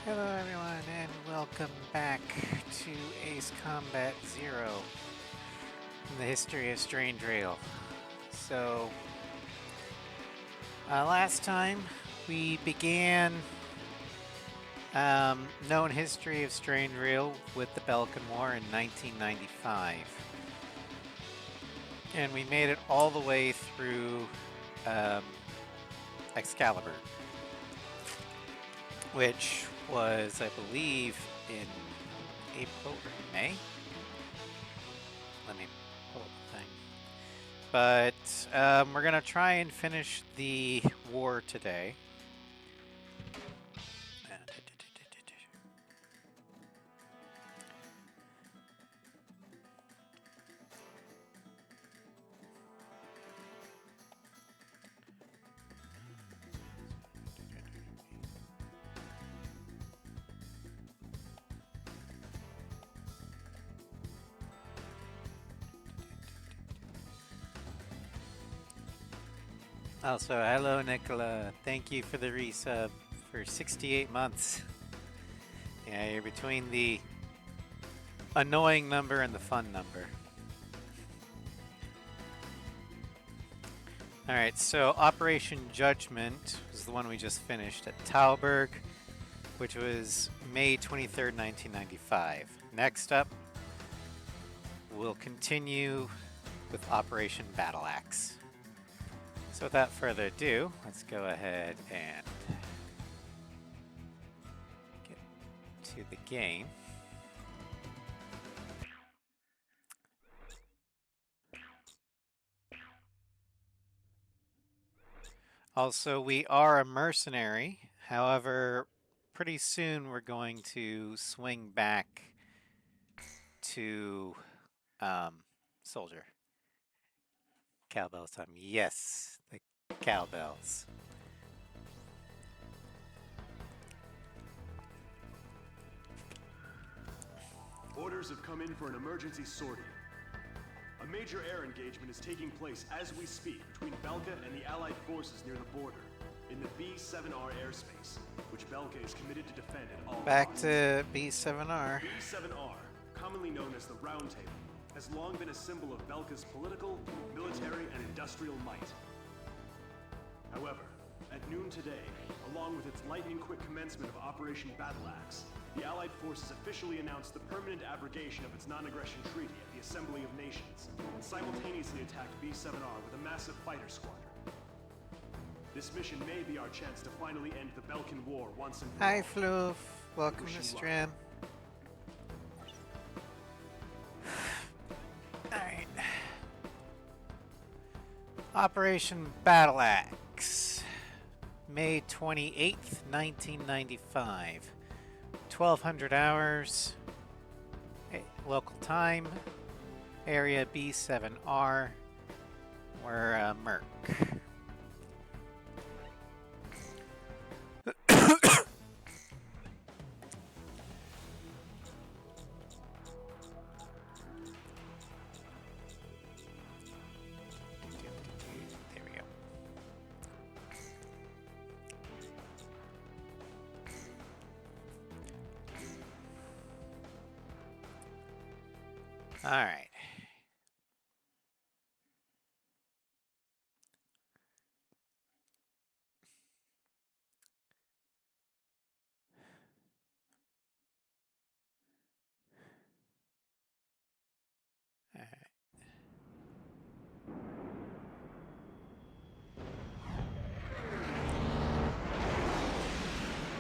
Hello everyone and welcome back to Ace Combat Zero in the History of Strangereal. So, last time we began known history of Strangereal with the Belkan War in 1995. And we made it all the way through Excalibur, which was, I believe, in April or May. Let me pull up the thing. But we're gonna try and finish the war today. Also, hello Nicola. Thank you for the resub for 68 months. Yeah, you're between the annoying number and the fun number. Alright, so Operation Judgment was the one we just finished at Tauberg, which was May 23rd, 1995. Next up, we'll continue with Operation Battle Axe. So without further ado, let's go ahead and get to the game. Also, we are a mercenary. However, pretty soon we're going to swing back to soldier. Cowbells time. Yes, the cowbells. Orders have come in for an emergency sortie. A major air engagement is taking place as we speak between Belka and the Allied forces near the border, in the B-7R airspace, which Belka is committed to defend at all costs. Back to B-7R. B-7R, commonly known as the Round Table, has long been a symbol of Belka's political, military, and industrial might. However, at noon today, along with its lightning-quick commencement of Operation Battle Axe, the Allied forces officially announced the permanent abrogation of its non-aggression treaty at the Assembly of Nations, and simultaneously attacked B-7R with a massive fighter squadron. This mission may be our chance to finally end the Belkan War once and for all. Hi, Floof. Welcome to stream. Alright. Operation Battle Axe. May 28th, 1995. 1200 hours. Local time. Area B7R. We're Merc. There we go. All right.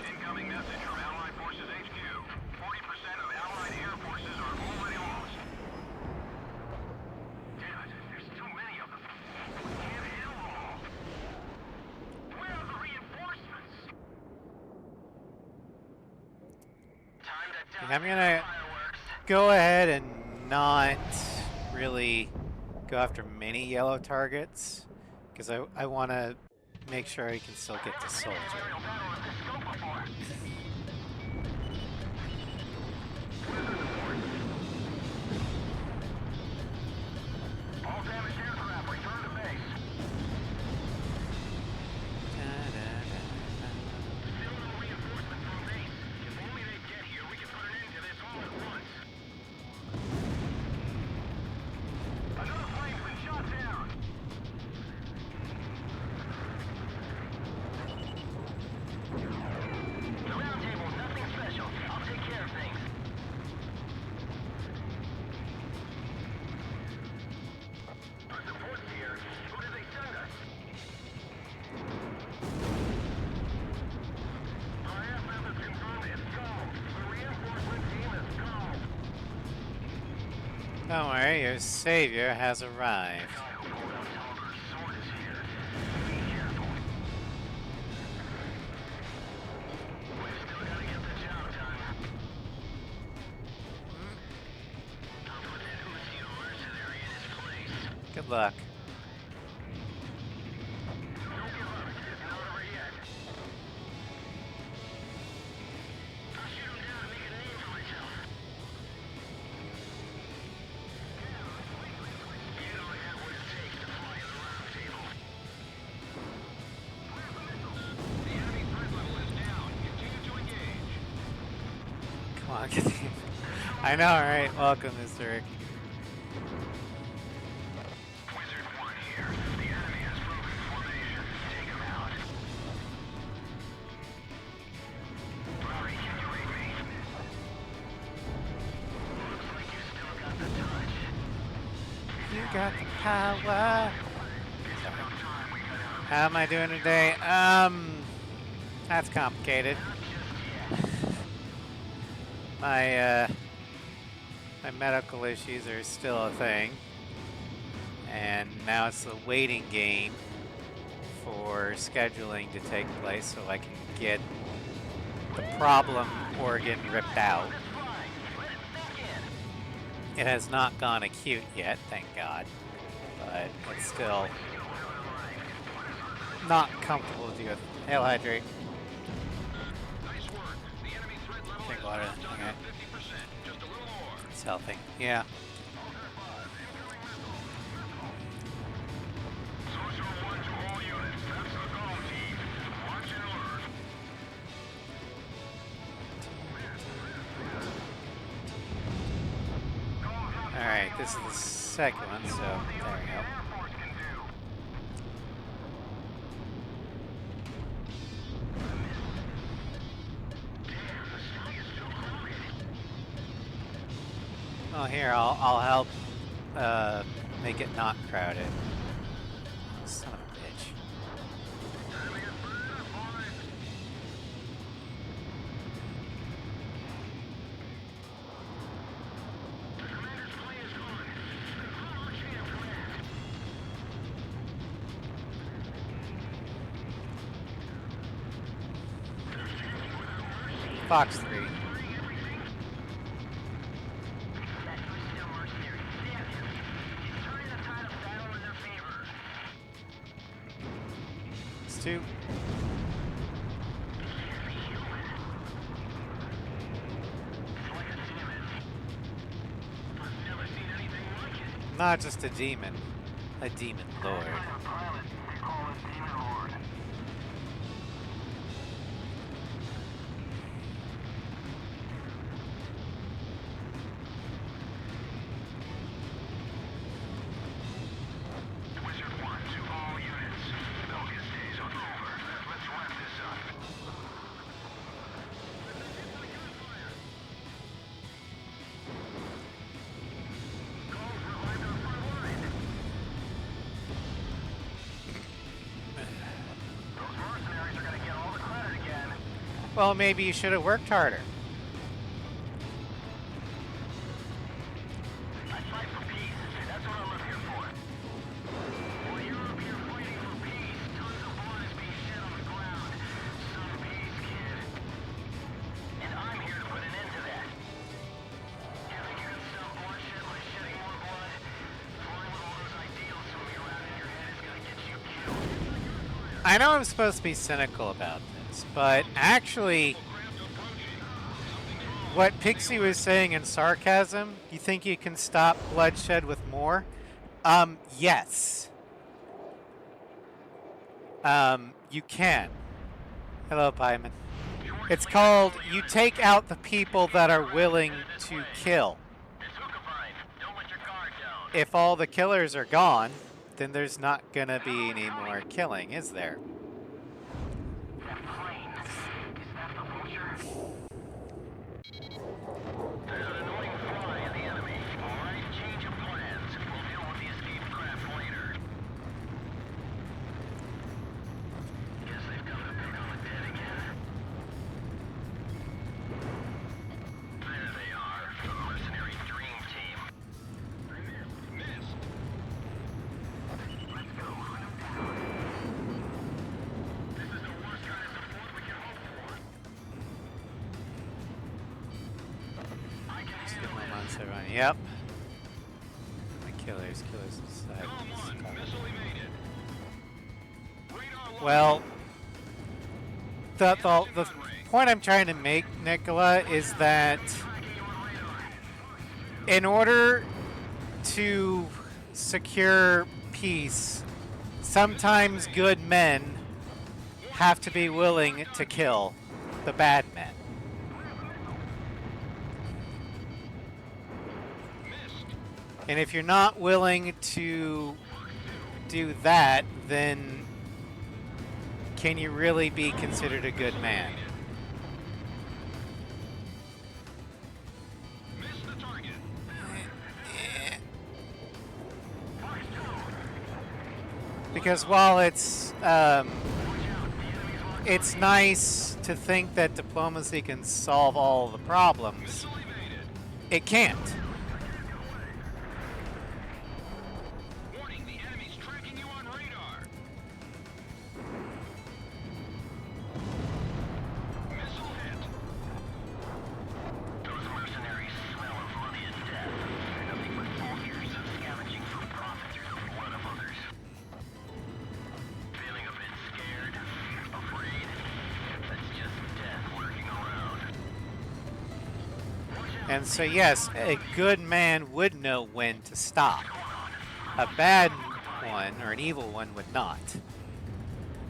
Incoming message from Allied Forces HQ. 40% of Allied air forces are already lost. Damn it, there's too many of them. We can't handle them all. Where are the reinforcements? Time to I'm gonna go ahead and not really go after many yellow targets because I want to make sure I can still get to soldier. All damaged aircraft return to base. Still no reinforcements from base. Don't worry, your savior has arrived. Good luck. Come on, get the... I know, right? Welcome, Mr. Rick. Wizard 1 here. The enemy has broken formation. Take him out. Rory, can you read me? Looks like you still got the touch. You got the power. How am I doing today? That's complicated. My medical issues are still a thing. And now it's the waiting game for scheduling to take place so I can get the problem organ ripped out. It has not gone acute yet, thank God. But it's still not comfortable to deal with. Hail hydrate. Drink water. Okay. It's healthy. Yeah. Alright, this is the second one, so there we go. Oh, here, I'll help make it not crowded. Son of a bitch. Fox 3. It's 2. Not just a demon lord. Well, maybe you should have worked harder. I fight for peace. That's what I'm up here for. While you're up here fighting for peace, tons of blood is being shed on the ground. Some peace, kid. And I'm here to put an end to that. You think you can stop bloodshed by shedding more blood? Flying with all those ideals swimming around in your head is gonna get you killed. I know I'm supposed to be cynical about this, but actually, what Pixie was saying in sarcasm, you think you can stop bloodshed with more? Yes. You can. Hello, Pieman. It's called, you take out the people that are willing to kill. If all the killers are gone, then there's not gonna be any more killing, is there? Yep. My killers inside. Calm 1, missile evaded. Radar locked. Well, the point I'm trying to make, Nicola, is that in order to secure peace, sometimes good men have to be willing to kill the bad men. And if you're not willing to do that, then can you really be considered a good man? Missed the target. Because while it's nice to think that diplomacy can solve all the problems, Missile evaded. it can't. Warning, the enemy's tracking you on radar. Missile hit. Those mercenaries smell of money and death. Nothing but 4 years of scavenging for profit through the blood of others. Feeling a bit scared? Afraid? That's just death lurking around. And so yes, a good man would know when to stop. A bad one, or an evil one, would not.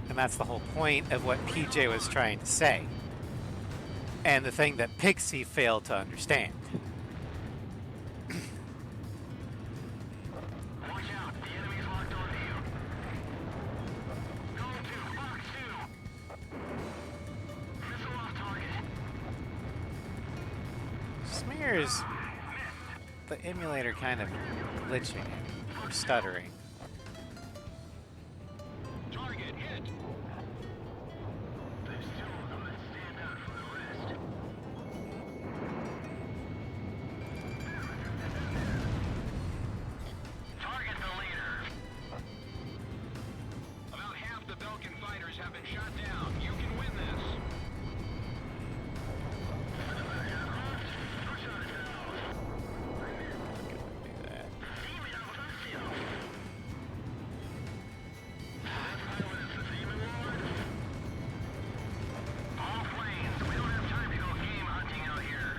And that's the whole point of what PJ was trying to say. And the thing that Pixie failed to understand. Watch out, the enemy's locked onto you. Go to Fox 2. Missile off target. Smear's the emulator kind of glitching or stuttering. Target hit. There's 2 of them that stand out from the rest. Target the leader. About half the Belkan fighters have been shot down. You can win this. Do that. All planes, we don't have time to go game hunting out here.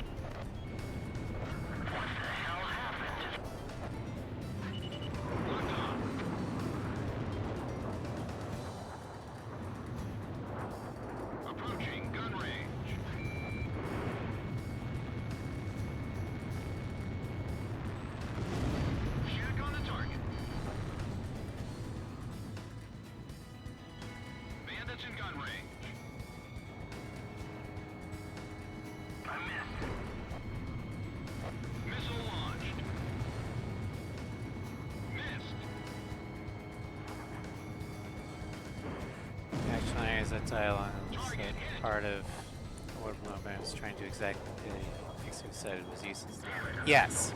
What the hell happened? Locked on. Approaching gun range. Shoot on the target. Bandits in gun range. I missed. Missile launched. Missed. Action areas that dialogue is part of what I was trying to exactly Pixie said it was useless. Yes.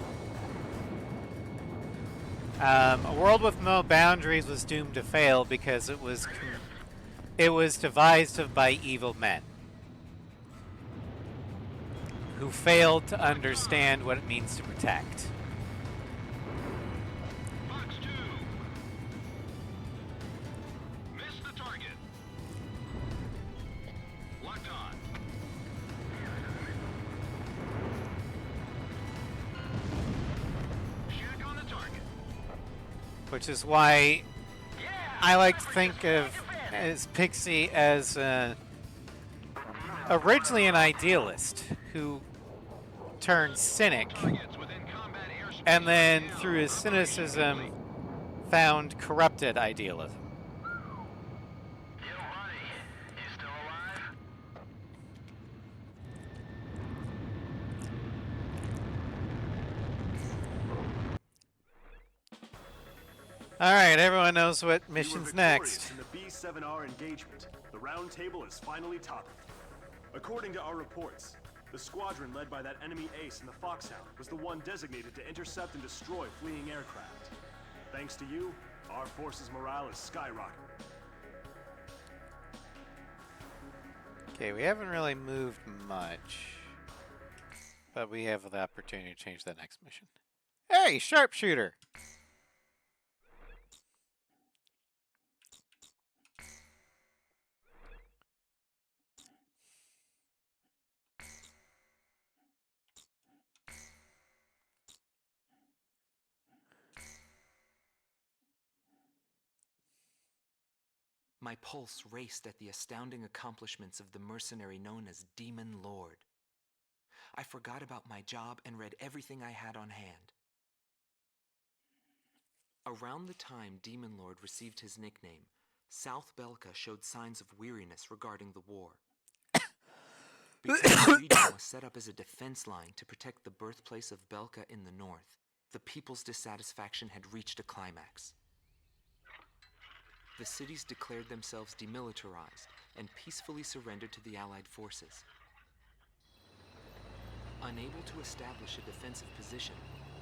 A world with no boundaries was doomed to fail because it was devised of by evil men who failed to understand what it means to protect. Fox 2. Missed the target. Locked on. Shoot on the target. Which is why I like to think of as Pixie as originally an idealist who turned cynic, Targets within combat airspace. and then through his cynicism found corrupted idealism. Yo, buddy. You still alive? All right, everyone knows what We were mission's victorious next. in the B-7R engagement. The round table is finally toppled. According to our reports, the squadron led by that enemy ace in the Foxhound was the one designated to intercept and destroy fleeing aircraft. Thanks to you, our forces' morale is skyrocketing. Okay, we haven't really moved much. But we have the opportunity to change that next mission. Hey, sharpshooter! My pulse raced at the astounding accomplishments of the mercenary known as Demon Lord. I forgot about my job and read everything I had on hand. Around the time Demon Lord received his nickname, South Belka showed signs of weariness regarding the war. Because the region was set up as a defense line to protect the birthplace of Belka in the north, the people's dissatisfaction had reached a climax. The cities declared themselves demilitarized and peacefully surrendered to the Allied forces. Unable to establish a defensive position,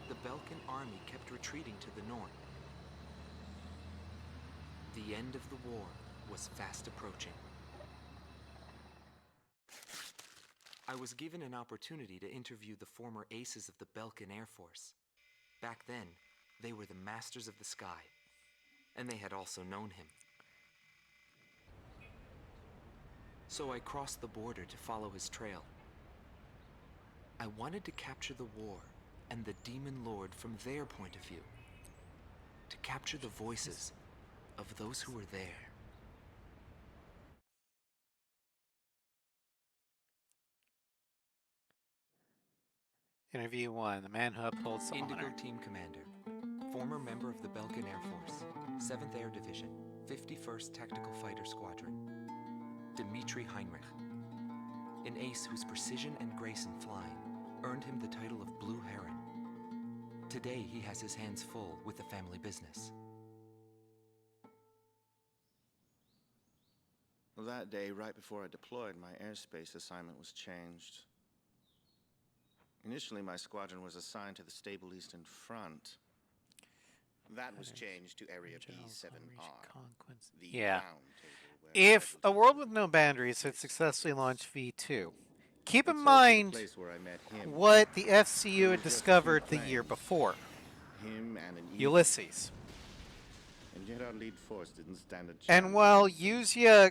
the Belkan army kept retreating to the north. The end of the war was fast approaching. I was given an opportunity to interview the former aces of the Belkan Air Force. Back then, they were the masters of the sky, and they had also known him. So I crossed the border to follow his trail. I wanted to capture the war and the Demon Lord from their point of view. To capture the voices of those who were there. Interview 1. The man who upholds the Indigo honor. Team Commander, former member of the Belkan Air Force, 7th Air Division, 51st Tactical Fighter Squadron, Dmitri Heinrich. An ace whose precision and grace in flying earned him the title of Blue Heron. Today he has his hands full with the family business. Well, that day, right before I deployed, my airspace assignment was changed. Initially, my squadron was assigned to the stable Eastern Front. That was changed to Area B7R. The Yeah. round table where If A World with No Boundaries had successfully launched V2, keep in It's also the mind place where I met him. what the FCU There had was just discovered two the year planes. before. Him and an Eagle. Ulysses. And yet our lead force didn't stand a chance. And while Usia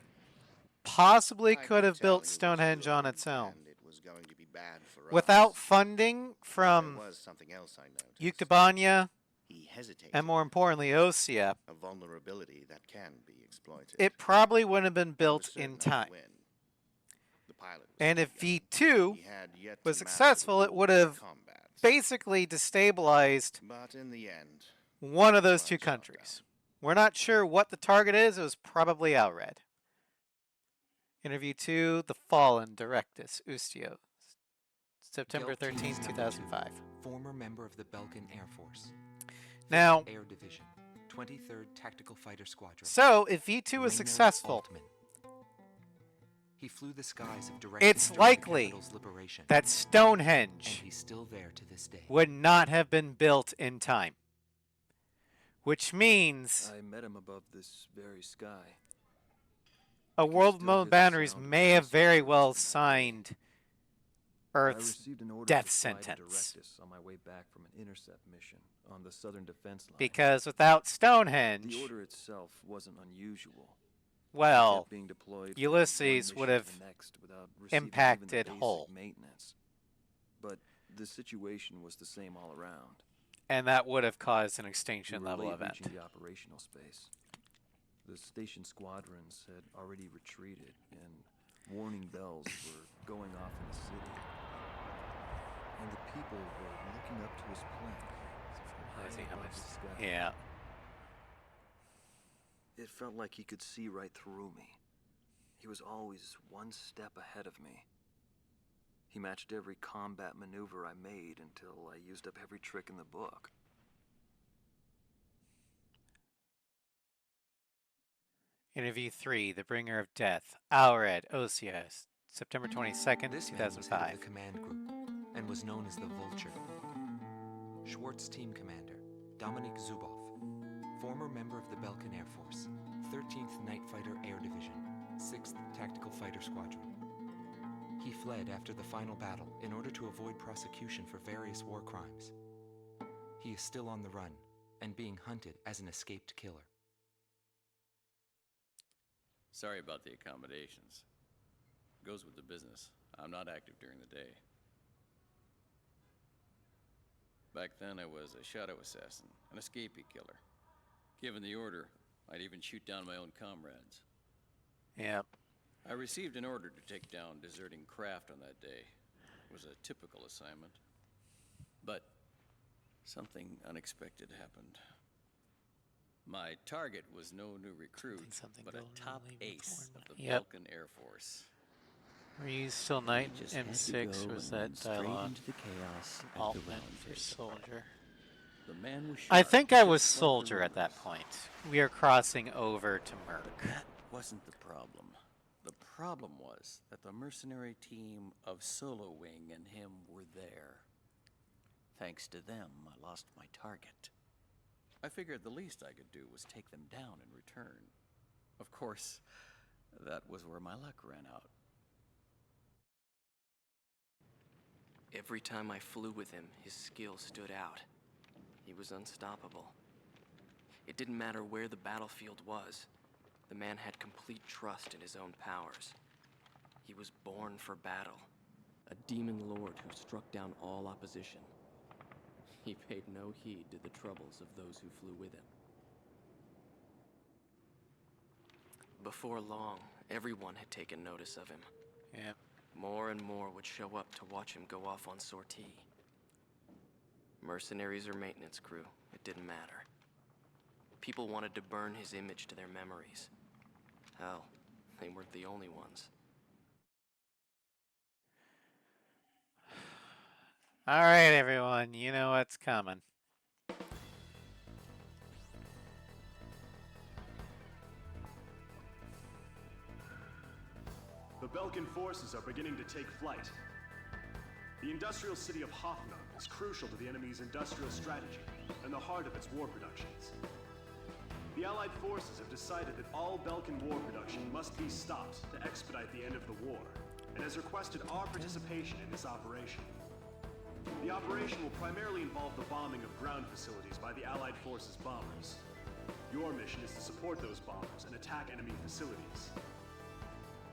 possibly I could have tell built he was Stonehenge on good, its own, and it was going to be bad for without us. funding There from was something else I noticed. Yuktabanya He hesitated. and, more importantly, Osea, A vulnerability that can be exploited. it probably wouldn't have been I was built certain in I would time. win. The pilot was And if still young. V2 He had yet was to master the successful, it would rules of have combat. basically destabilized But in the end, one of those was two shot countries. down. We're not sure what the target is. It was probably Alred. Interview 2, The Fallen, Directus, Ustio, September Gelt Team 13th, Number 2005. 2, former member of the Belkan Air Force, 5th Now, Air Division, 23rd Tactical Fighter Squadron. so if V2 was Rainer successful, Altman. He flew the skies of directing it's during likely the capital's liberation, that and Stonehenge he's still there to this day. would not have been built in time. Which means I met him above this very sky. A can World still with No hear the Boundaries sound of may have missile very bursts well from that day. signed I Earth's received an order death to fly to sentence. Directus on my way back from an intercept mission on the southern defense line. Because without Stonehenge, the order itself wasn't unusual. I well, kept being deployed from Ulysses one would mission to have the next without receiving impacted even the basic Hull. maintenance. But the situation was the same all around. and that would have caused an We extinction were level late event. reaching the operational space. The station squadrons had already retreated, and warning bells were going off in the city. And the people were looking up to his plane. Let's see how above much. the sky. Yeah. It felt like he could see right through me. He was always one step ahead of me. He matched every combat maneuver I made until I used up every trick in the book. Interview 3, The Bringer of Death, Alred, Osias, September 22nd, This man was head 2005. of the command group and was known as the Vulture. Schwartz Team Commander, Dominik Zubov, former member of the Belkan Air Force, 13th Night Fighter Air Division, 6th Tactical Fighter Squadron. He fled after the final battle in order to avoid prosecution for various war crimes. He is still on the run and being hunted as an escaped killer. Sorry about the accommodations. Goes with the business. I'm not active during the day. Back then, I was a shadow assassin, an escapee killer. Given the order, I'd even shoot down my own comrades. Yep. I received an order to take down deserting craft on that day. It was a typical assignment. But something unexpected happened. My target was no new recruit, but a top ace of the Belkan Air Force. Were you still Knight Just had to M6 go or was and that straight dialogue? into the chaos at the Altman round for table. Soldier. The man was I sharp, think I was just like the Soldier at that rumors. point. We are crossing over to Merc. That wasn't the problem. The problem was that the mercenary team of Solo Wing and him were there. Thanks to them, I lost my target. I figured the least I could do was take them down in return. Of course, that was where my luck ran out. Every time I flew with him, his skill stood out. He was unstoppable. It didn't matter where the battlefield was. The man had complete trust in his own powers. He was born for battle. A demon lord who struck down all opposition. He paid no heed to the troubles of those who flew with him. Before long, everyone had taken notice of him. Yep. More and more would show up to watch him go off on sortie. Mercenaries or maintenance crew, it didn't matter. People wanted to burn his image to their memories. Hell, they weren't the only ones. All right, everyone. You know what's coming. The Belkan forces are beginning to take flight. The industrial city of Hoffnung is crucial to the enemy's industrial strategy and the heart of its war productions. The Allied forces have decided that all Belkan war production must be stopped to expedite the end of the war, and has requested our participation in this operation. The operation will primarily involve the bombing of ground facilities by the Allied forces' bombers. Your mission is to support those bombers and attack enemy facilities.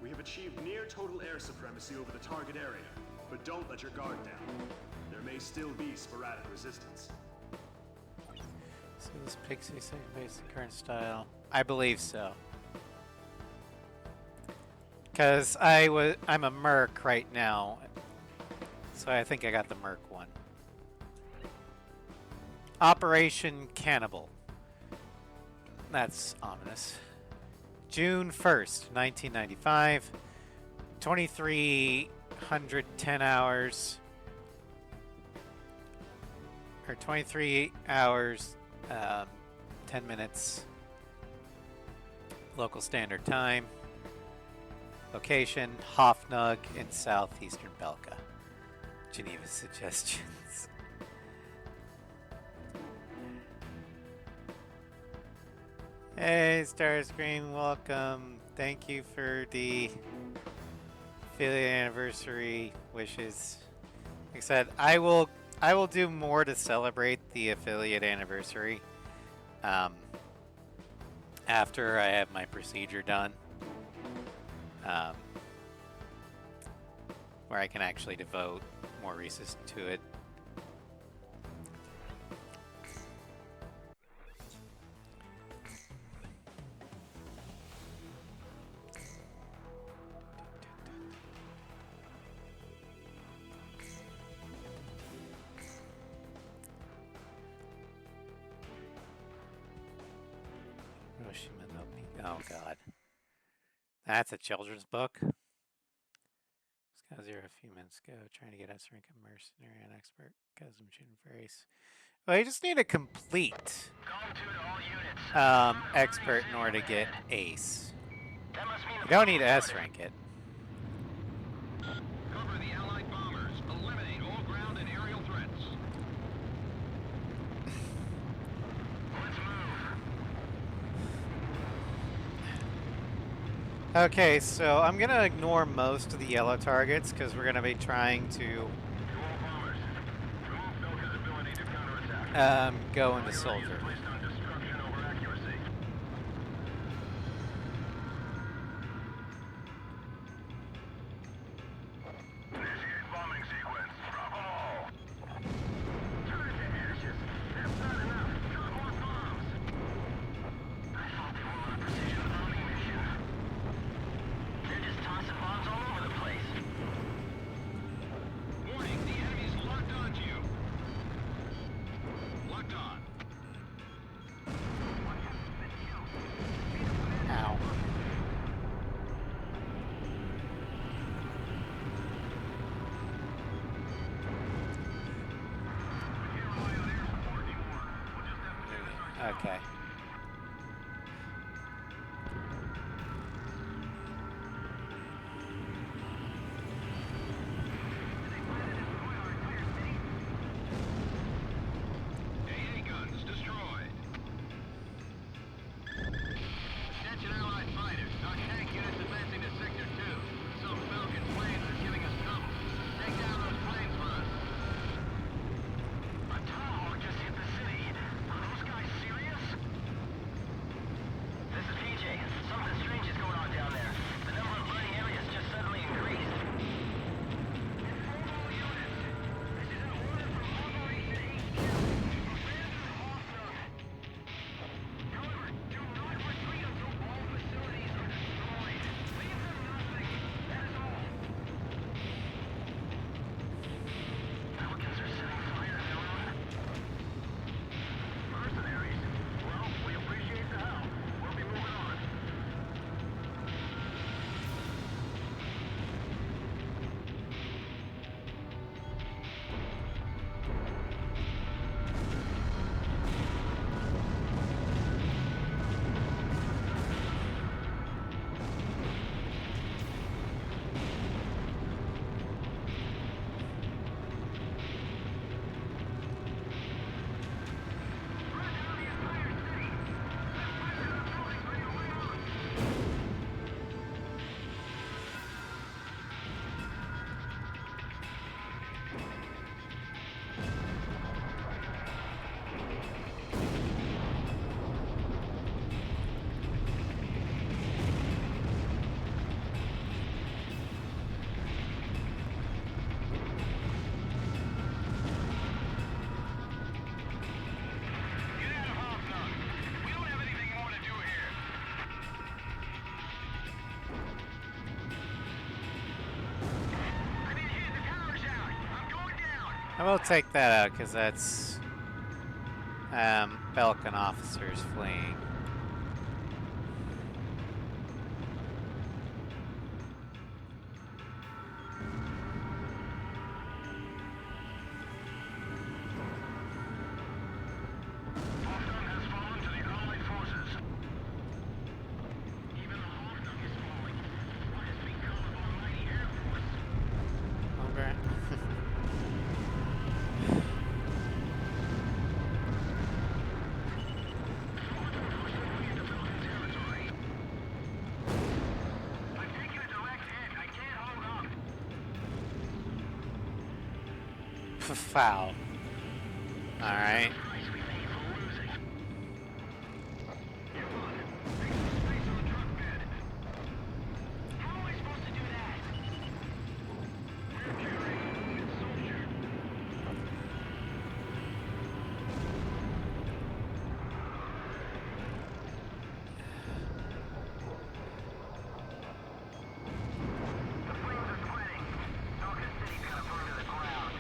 We have achieved near total air supremacy over the target area, but don't let your guard down. There may still be sporadic resistance. So this Pixie second base the current style. I believe so. Cause I'm a Merc right now. So I think I got the Merc one. Operation Cannibal. That's ominous. June 1st, 1995. 2310 hours. Or 23 hours, 10 minutes. Local Standard Time. Location, Hoffnung in southeastern Belka. Geneva suggestions. Hey, Starscreen, welcome. Thank you for the affiliate anniversary wishes. Like I said, I will do more to celebrate the affiliate anniversary after I have my procedure done. Where I can actually devote more resources to it. Oh god. That's a children's book? This guy's here a few minutes ago trying to get us rank a mercenary and expert because I'm shooting for ace. Well, you just need a complete expert in order to get ace. You don't need to S rank it. Cover the Allied bombers. Eliminate all ground and aerial threats. Let's move. Okay, so I'm gonna ignore most of the yellow targets because we're gonna be trying to go into soldier. Ow. Okay. AA guns destroyed. Attention Allied fighters. Our tank unit's advancing to Sector 2. Some Belkan planes are giving us trouble. Take down those planes for us. A tomahawk just hit the city. Are those guys serious? This is PJ. Something strange is going on down there. The number of burning areas just suddenly increased. Inform all units. This is an order from Operation HQ. Abandon Hoffnung. However, do not retreat until all facilities are destroyed. Leave them nothing. That is all. Pelicans are setting fire to their own. Mercenaries. Well, we appreciate the help. We'll be moving on. Get out of Hoffnung. We don't have anything more to do here. I've been hit. The tower's out. I'm going down. I will take that out because that's Belkan officers fleeing. Hoffnung has fallen to the Allied forces. Even the Hoffnung is falling. What has become of our mighty Air Force? Okay. I've taken a direct hit. I can't hold up. Foul. All right. Price we pay for losing. You won. Take some space on the truck bed. How am I supposed to do that? We're carrying a wounded soldier. The flames are spreading. Belkan City's gonna burn to the ground.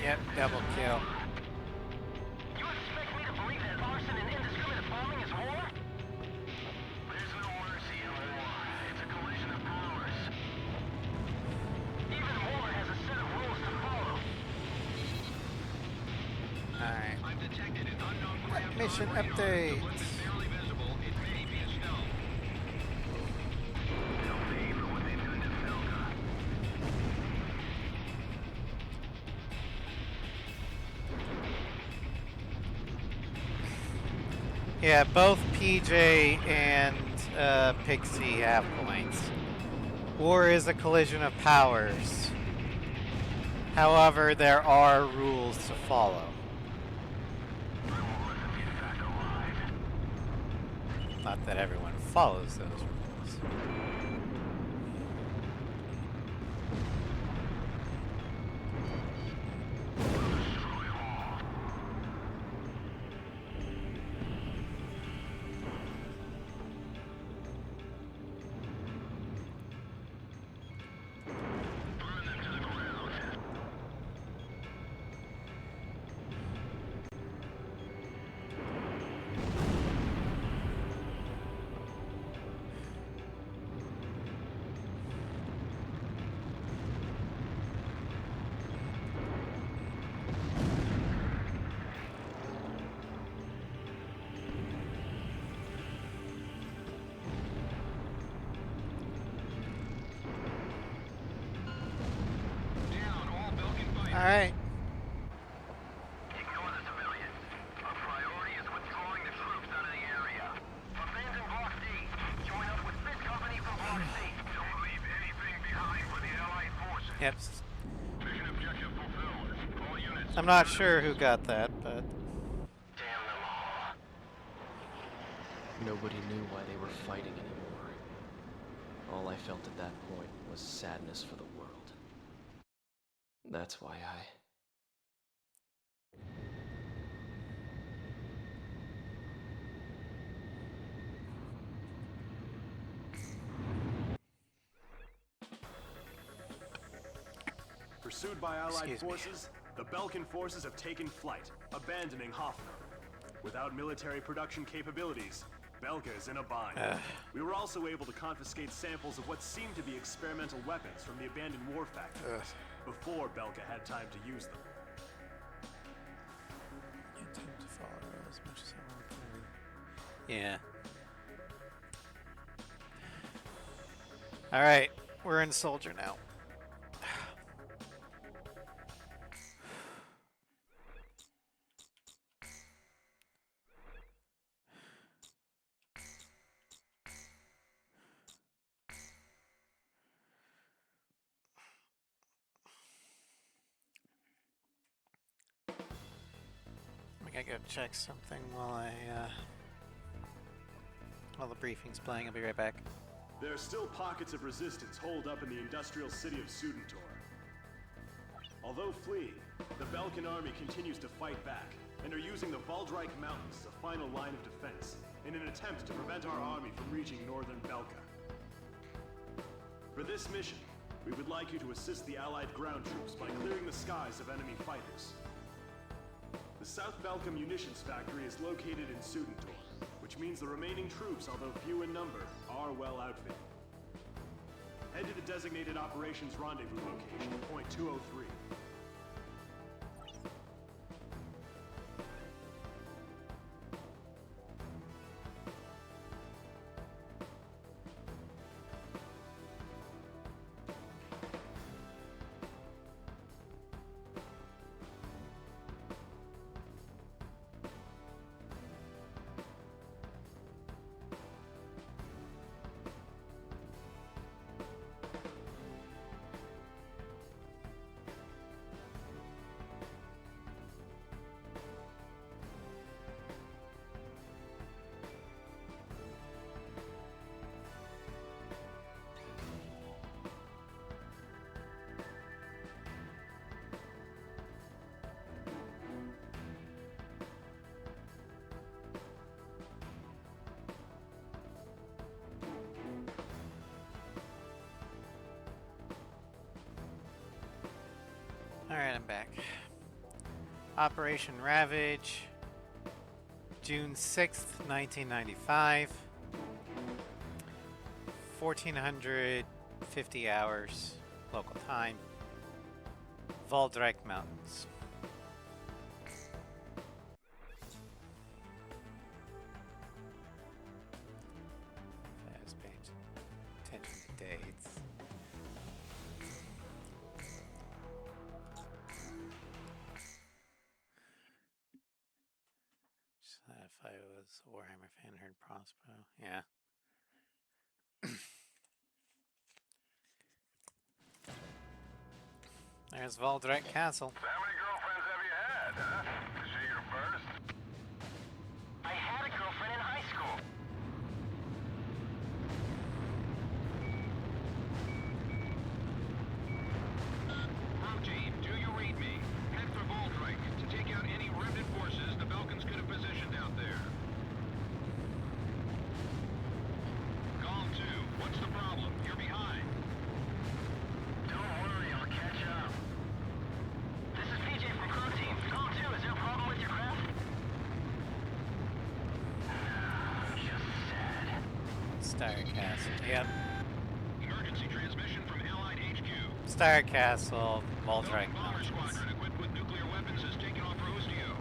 Yep, double kill. You expect me to believe that arson and indiscriminate bombing is war? There's no mercy in war. It's a collision of powers. Even war has a set of rules to follow. Alright. I've detected an unknown craft Mission on radar. update. The blip is barely visible. It may be a stone. They'll pay for what they've done to Belka. Yeah, both PJ and Pixie have points. War is a collision of powers. However, there are rules to follow. Not that everyone follows those rules. Alright. Ignore the civilians. Our priority is withdrawing the troops out of the area. Abandon Block D. Join up with this company from Block C. Don't leave anything behind for the Allied forces. Yep. Mission objective fulfilled. All units. I'm not sure who got that, but Damn them all. Nobody knew why they were fighting anymore. All I felt at that point was sadness for the world. That's why I... Pursued by Allied Excuse me. forces, the Belkan forces have taken flight, abandoning Hoffner. Without military production capabilities, Belka is in a bind. We were also able to confiscate samples of what seemed to be experimental weapons from the abandoned war factories before Belka had time to use them. yeah. Alright, we're in Soldier now. I gotta go check something while while the briefing's playing. I'll be right back. There are still pockets of resistance holed up in the industrial city of Sudentor. Although fleeing, the Belkan army continues to fight back and are using the Valdreich Mountains as a final line of defense in an attempt to prevent our army from reaching northern Belka. For this mission, we would like you to assist the Allied ground troops by clearing the skies of enemy fighters. The South Belka munitions factory is located in Sudentor, which means the remaining troops, although few in number, are well outfitted. Head to the designated operations rendezvous location, point 203. Alright, I'm back. Operation Ravage, June 6th, 1995. 1450 hours local time. Valdrek Mountains. I was paying attention to dates. Just if I was a Warhammer fan, heard Prospo. Yeah. There's Valdrek Castle. So how many girlfriends have you had, huh? Is she your first? I had a girlfriend in high school. Rogue Team, do you read me? Head for Valdrek to take out any remnant forces the Belkans could have positioned out there. Calm 2, what's the problem? You're behind. Don't worry, I'll catch up. This is PJ from Crow Team. Calm 2, is there a problem with your craft? Just sad. Star Castle. Yep. Emergency transmission from Allied HQ. Star Castle, Valdrek Belkan Bomber Mountains. Squadron equipped with nuclear weapons has taken off for Ustio.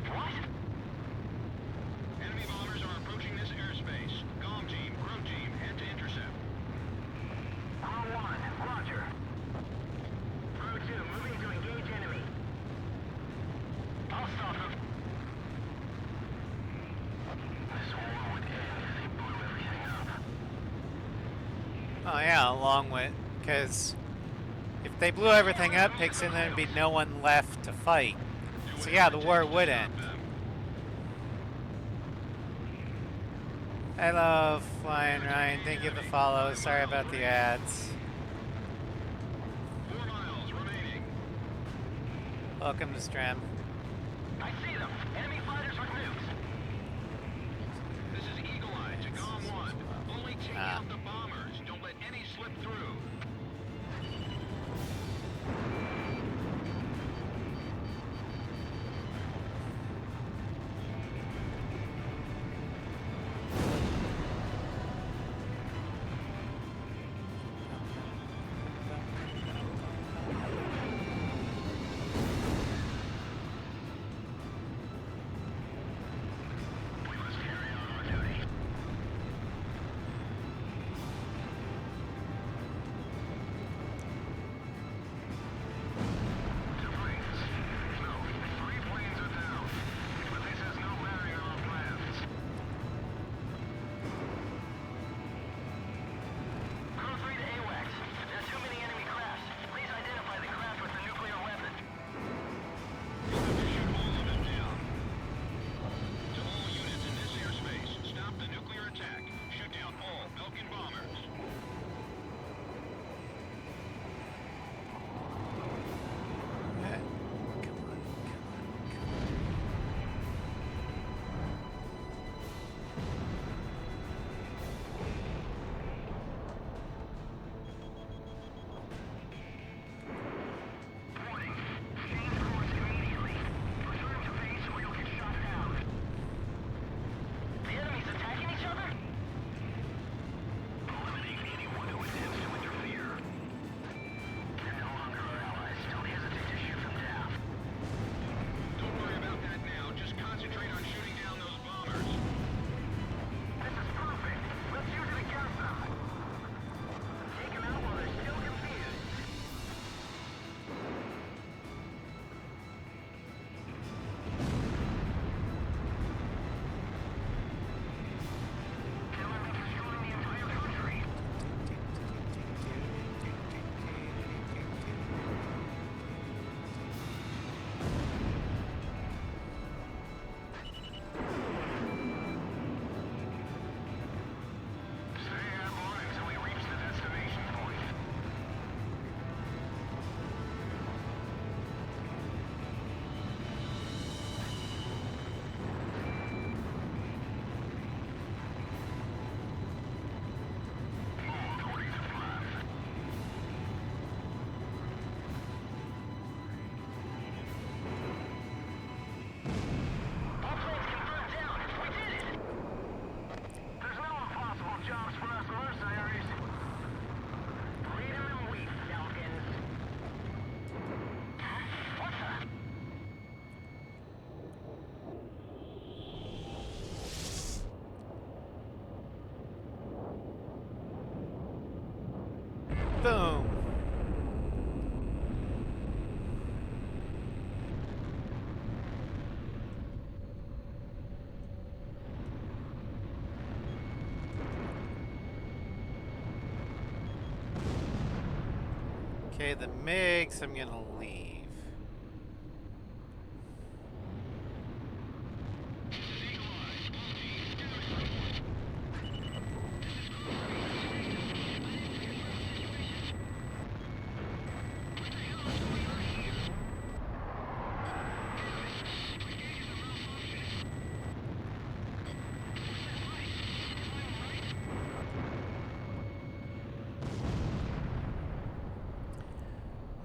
What? Enemy bombers are approaching this airspace. Calm Team, Crow Team, head to intercept. Crow 1, roger. Crow 2, moving to engage enemy. I'll stop him. This war would end if they blew everything up. Oh yeah, along with, because if they blew everything up, Pixie, then there'd be no one left to fight. So yeah, the war would end. Hello, Flying Ryan. Thank you for the follow. Sorry about the ads. 4 miles remaining. Welcome to Stram. I see them. Enemy fighters with nukes. This is Eagle Eye to Calm 1. Only take out the bombers. Don't let any slip through. Okay, the MiGs I'm gonna leave.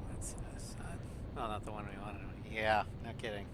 What's this? Oh, not the one we wanted. Yeah, no kidding.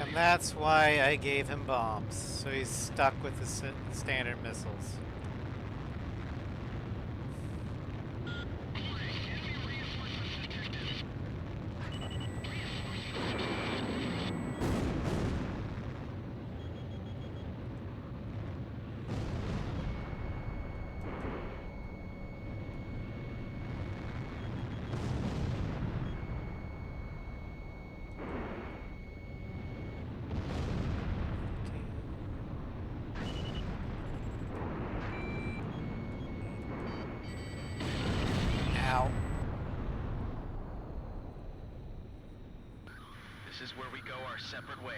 And that's why I gave him bombs, so he's stuck with the standard missiles. Ow. This is where we go our separate ways.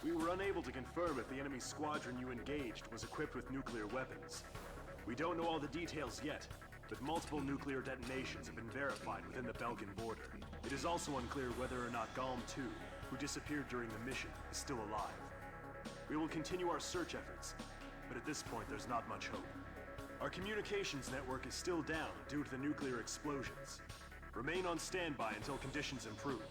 We were unable to confirm if the enemy squadron you engaged was equipped with nuclear weapons. We don't know all the details yet, but multiple nuclear detonations have been verified within the Belkan border. It is also unclear whether or not Galm 2, who disappeared during the mission, is still alive. We will continue our search efforts, but at this point there's not much hope. Our communications network is still down due to the nuclear explosions. Remain on standby until conditions improve.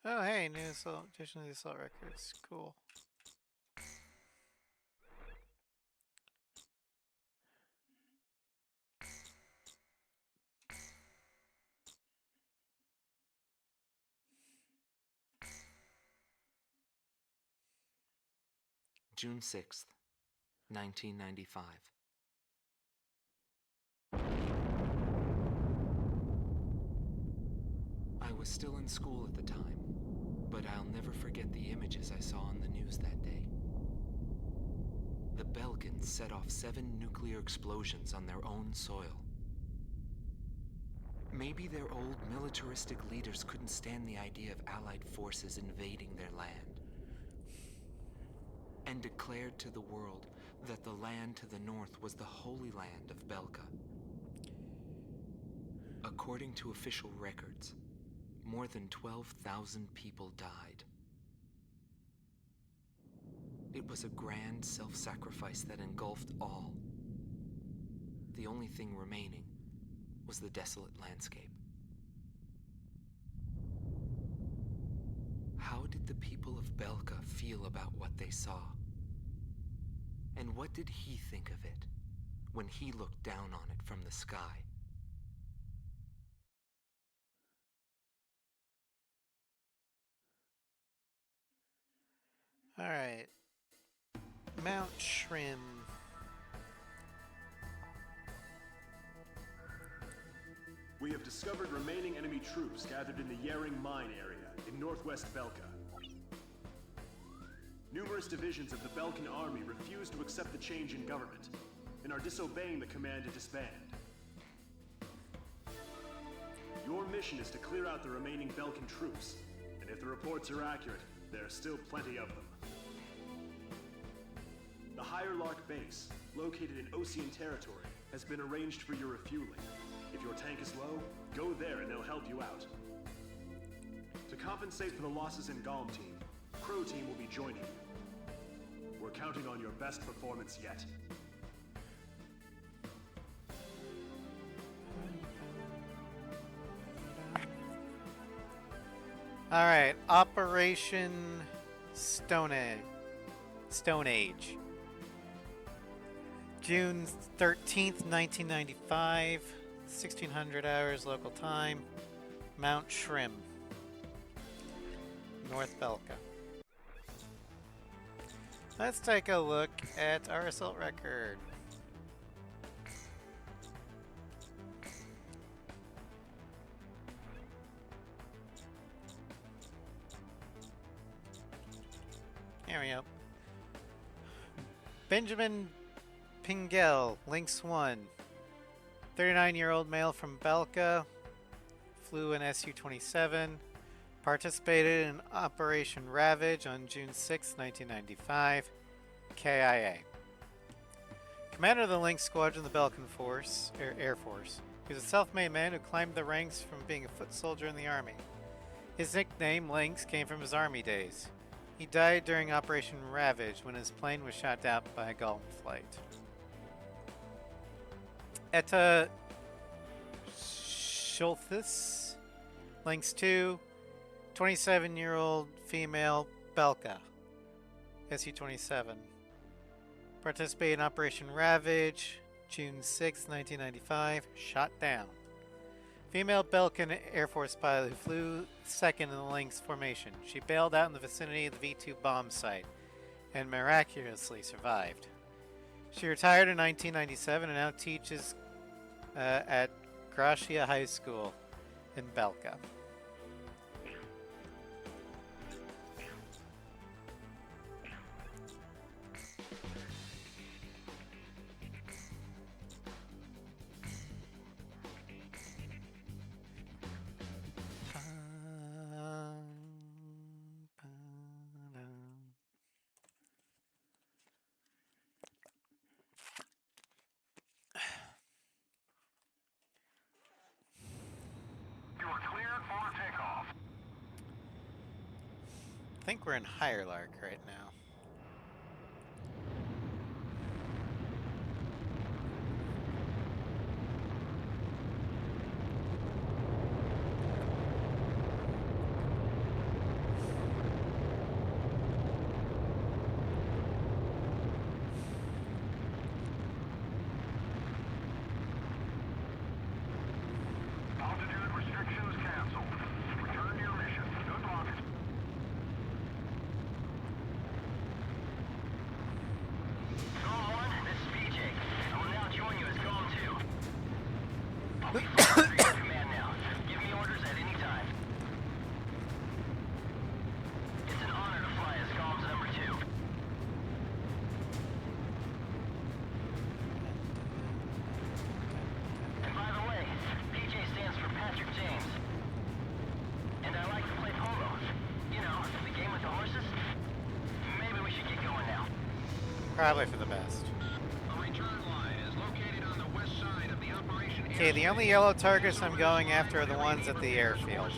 Oh, hey, new assault, addition to the assault records. Cool. June 6th, 1995. I was still in school at the time, but I'll never forget the images I saw on the news that day. The Belkans set off 7 nuclear explosions on their own soil. Maybe their old militaristic leaders couldn't stand the idea of Allied forces invading their land, and declared to the world that the land to the north was the Holy Land of Belka. According to official records, more than 12,000 people died. It was a grand self-sacrifice that engulfed all. The only thing remaining was the desolate landscape. How did the people of Belka feel about what they saw? And what did he think of it when he looked down on it from the sky? Alright. Mount Shrim. We have discovered remaining enemy troops gathered in the Yering mine area in northwest Belka. Numerous divisions of the Belkan army refuse to accept the change in government and are disobeying the command to disband. Your mission mission is to clear out the remaining Belkan troops, and if the reports are accurate, there are still plenty of them. The Higher Lark base, located in Osean territory, has been arranged for your refueling. If your tank is low, go there and they'll help you out. To compensate for the losses in Galm team, Crow team will be joining you. We're counting on your best performance yet. All right, Operation Stone Age. June 13th, 1995, 1600 hours local time, Mount Shrim, North Belka. Let's take a look at our assault record. Here we go. Benjamin Pingel, Lynx 1. 39-year-old male from Belka. Flew an Su-27. Participated in Operation Ravage on June 6, 1995. KIA. Commander of the Lynx Squadron of the Belkan Air Force. He was a self-made man who climbed the ranks from being a foot soldier in the Army. His nickname, Lynx, came from his Army days. He died during Operation Ravage when his plane was shot down by a Galm flight. Etta Schulthis, Lynx 2, 27-year-old female, Belka, Su-27. Participated in Operation Ravage, June 6, 1995, shot down. Female Belkan Air Force pilot who flew second in the Lynx formation. She bailed out in the vicinity of the V-2 bomb site and miraculously survived. She retired in 1997 and now teaches at Gracia High School in Belka. I think we're in Higher Lark right now. Altitude restrictions canceled. Return to your mission. Good luck. Galm 1, this is PJ. I will now join you as Galm 2. I'll be flying under your command now. Give me orders at any time. It's an honor to fly as Galm's number 2. And by the way, PJ stands for Patrick James. And I like to play polo. You know, the game with the horses. Maybe we should get going now. Probably for the best. A return line is located on the west side of the operation. Okay, the only yellow targets I'm going after are the ones at the airfield. It's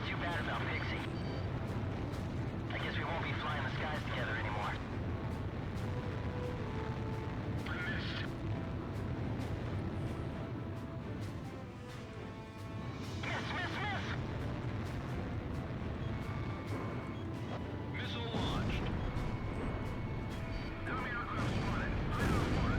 too bad about Pixie. I guess we won't be flying the skies together anymore. I missed. Miss! Missile launched. Enemy aircraft spotted. High on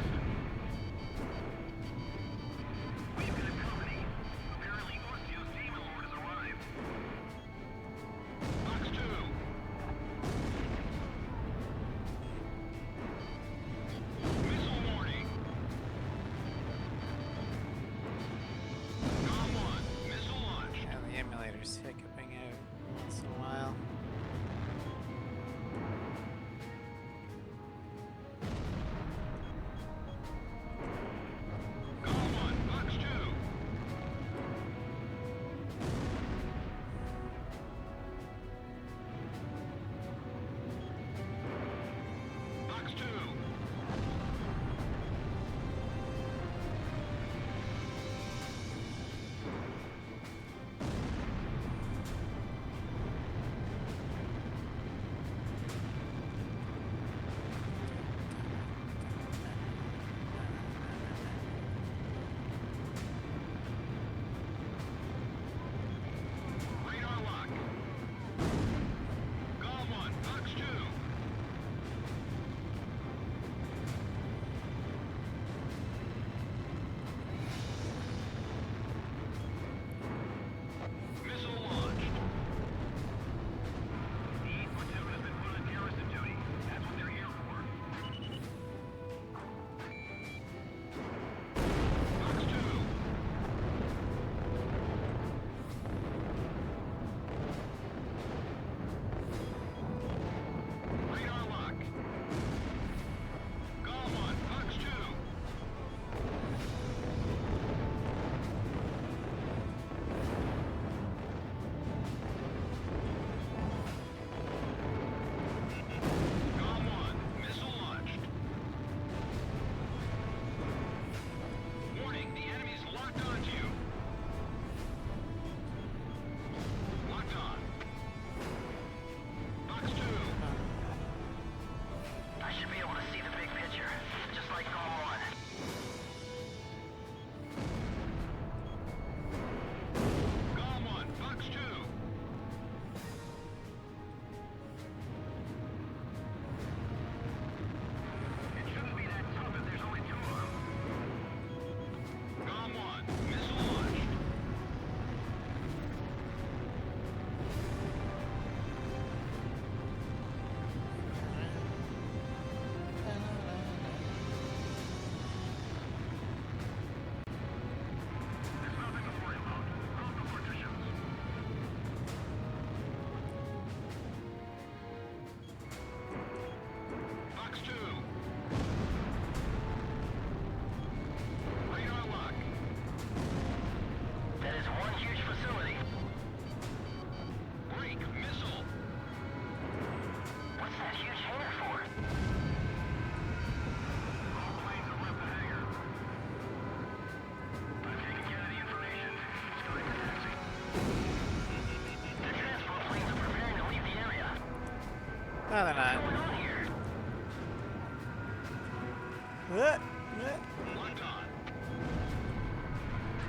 No, they're not.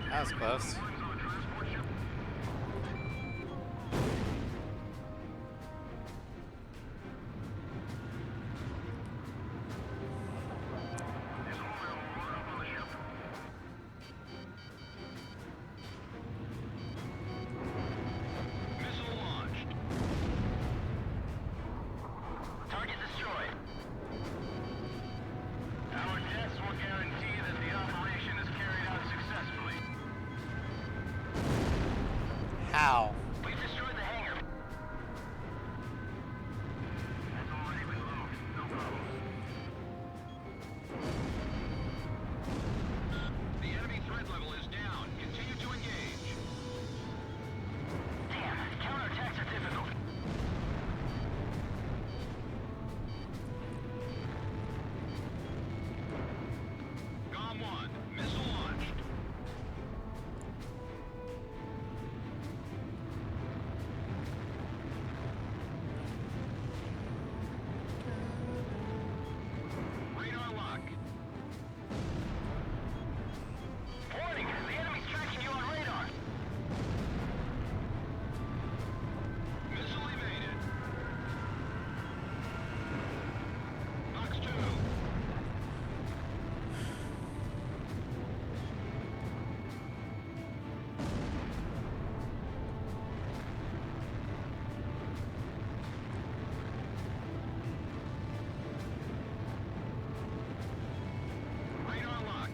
That was close. Target destroyed. Our tests will guarantee that the operation is carried out successfully. How? We've destroyed the hangar. That's already been moved. No problem. The enemy threat level is down. Continue to engage. Damn, counterattacks are difficult. GOM 1, missile launched. Radar lock. Warning, the enemy's tracking you on radar. Missile evaded. Box 2. Radar lock.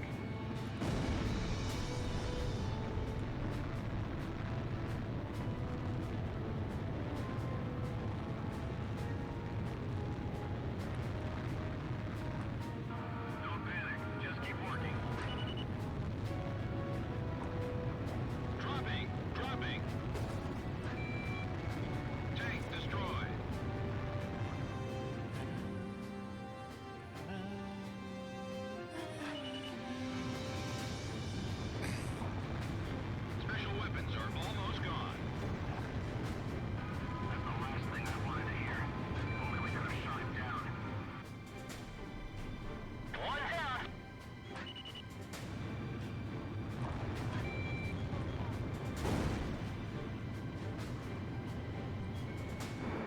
Don't panic. Just keep working. Dropping. Dropping. Tank destroyed. Special weapons are almost gone. That's the last thing I wanted to hear. If only we could have shot him down. One down.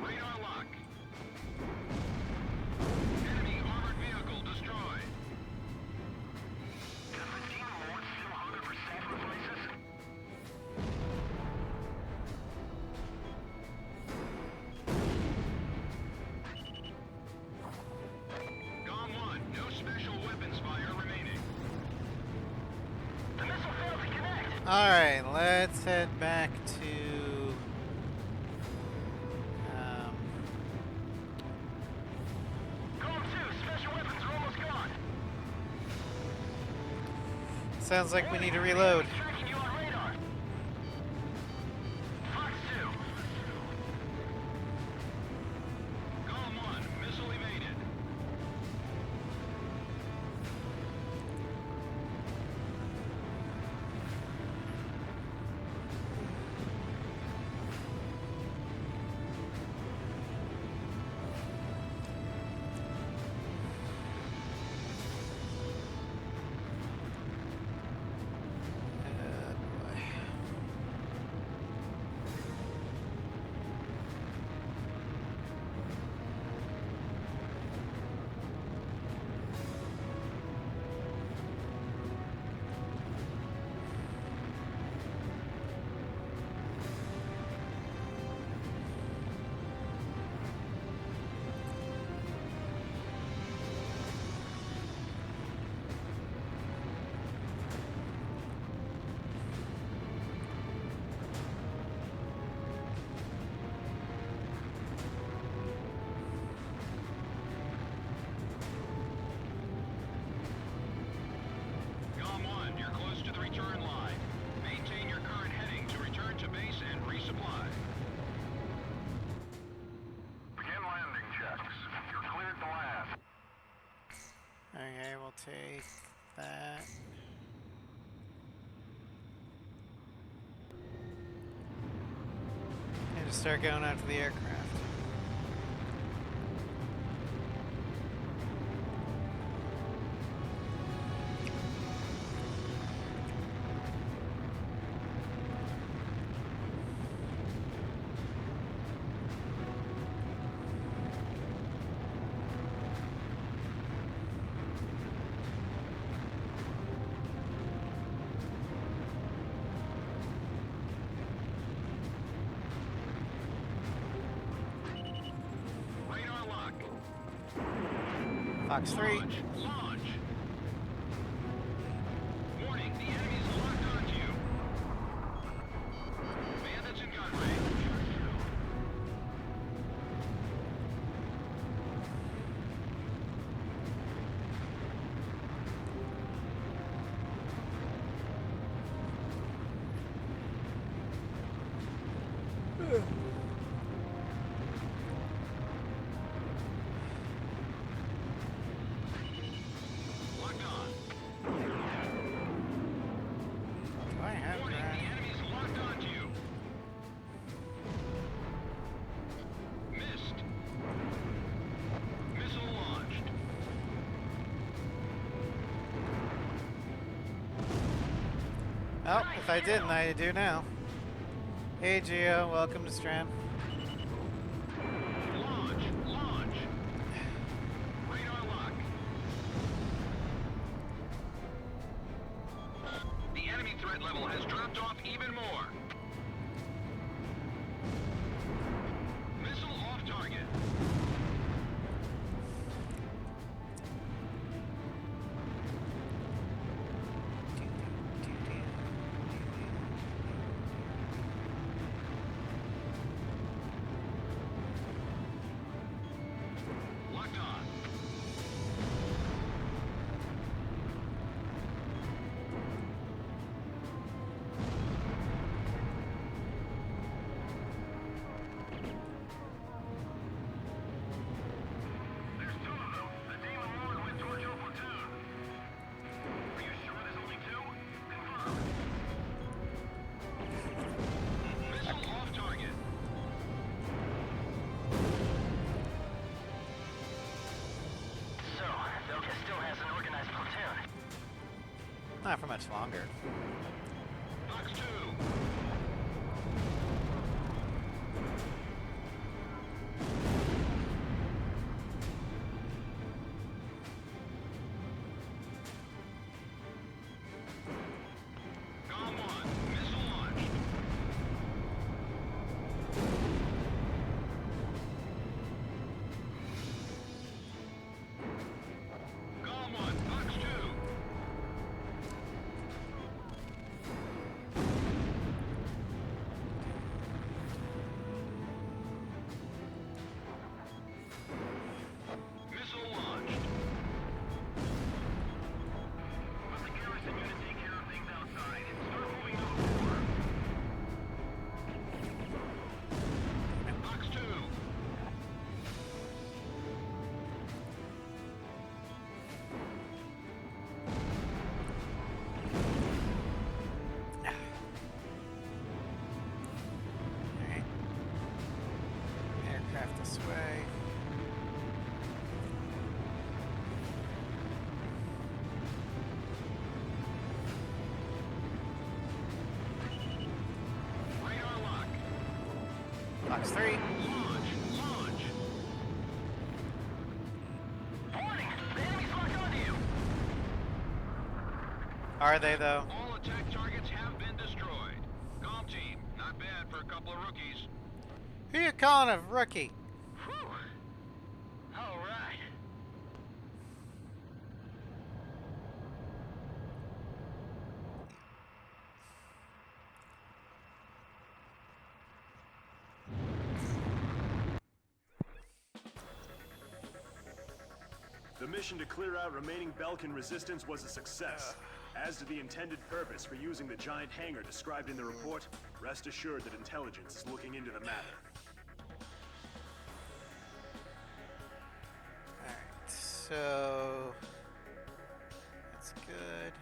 Radar lock. Enemy armored vehicle destroyed. Does the Demon Lord still hunger for sacrifices? GOM 1, no special weapons fire remaining. The missile failed to connect. Alright, let's head back to... GOM 2, special weapons are almost gone. sounds like we need to reload. Tracking you on radar. Fox 2. GOM 1, missile evaded. GOM 1, you're close to the return line. Maintain your current heading to return to base and resupply. Begin landing checks. You're cleared to land. Okay, we'll take that. And just start going out to the aircraft. Fox 3. Launch! Launch! Warning, the enemy's locked onto you. Bandits in gun range. Locked on. Do I have Warning, that? the enemy's locked onto you. Missed. Missile launched. Oh, if I didn't, I do now. Hey Gio, welcome to Strand. Launch! Launch! Radar lock. The enemy threat level has dropped off even more. Missile off target. Locked on. There's two of them. The Demon Lord went towards your platoon. Are you sure there's only two? Confirm. Missile off target. So, Belka still has an organized platoon. Not for much longer. Fox 2. Gone 1. Missile launched. Gone 1. Fox 2. Missile launched. Let the garrison unit take care of things outside and start moving to the floor. Fox 2. Alright. Aircraft this way. Radar lock. Fox 3. Launch. Launch. Warning! The enemy's locked onto you. Are they though? All attack targets have been destroyed. Calm team. Not bad for a couple of rookies. Who you calling a rookie? Whew. All right. The mission to clear out remaining Belkan resistance was a success. As to the intended purpose for using the giant hangar described in the report, rest assured that intelligence is looking into the matter. Alright, so that's good.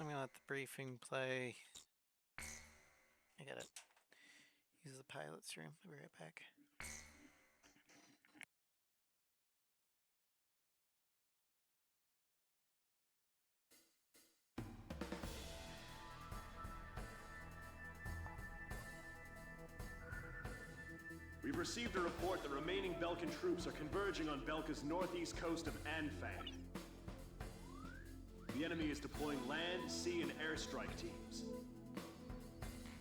I'm gonna let the briefing play. I gotta use the pilot's room. I'll be right back. We've received a report that remaining Belkan troops are converging on Belka's northeast coast of Anfang. The enemy is deploying land, sea, and airstrike teams.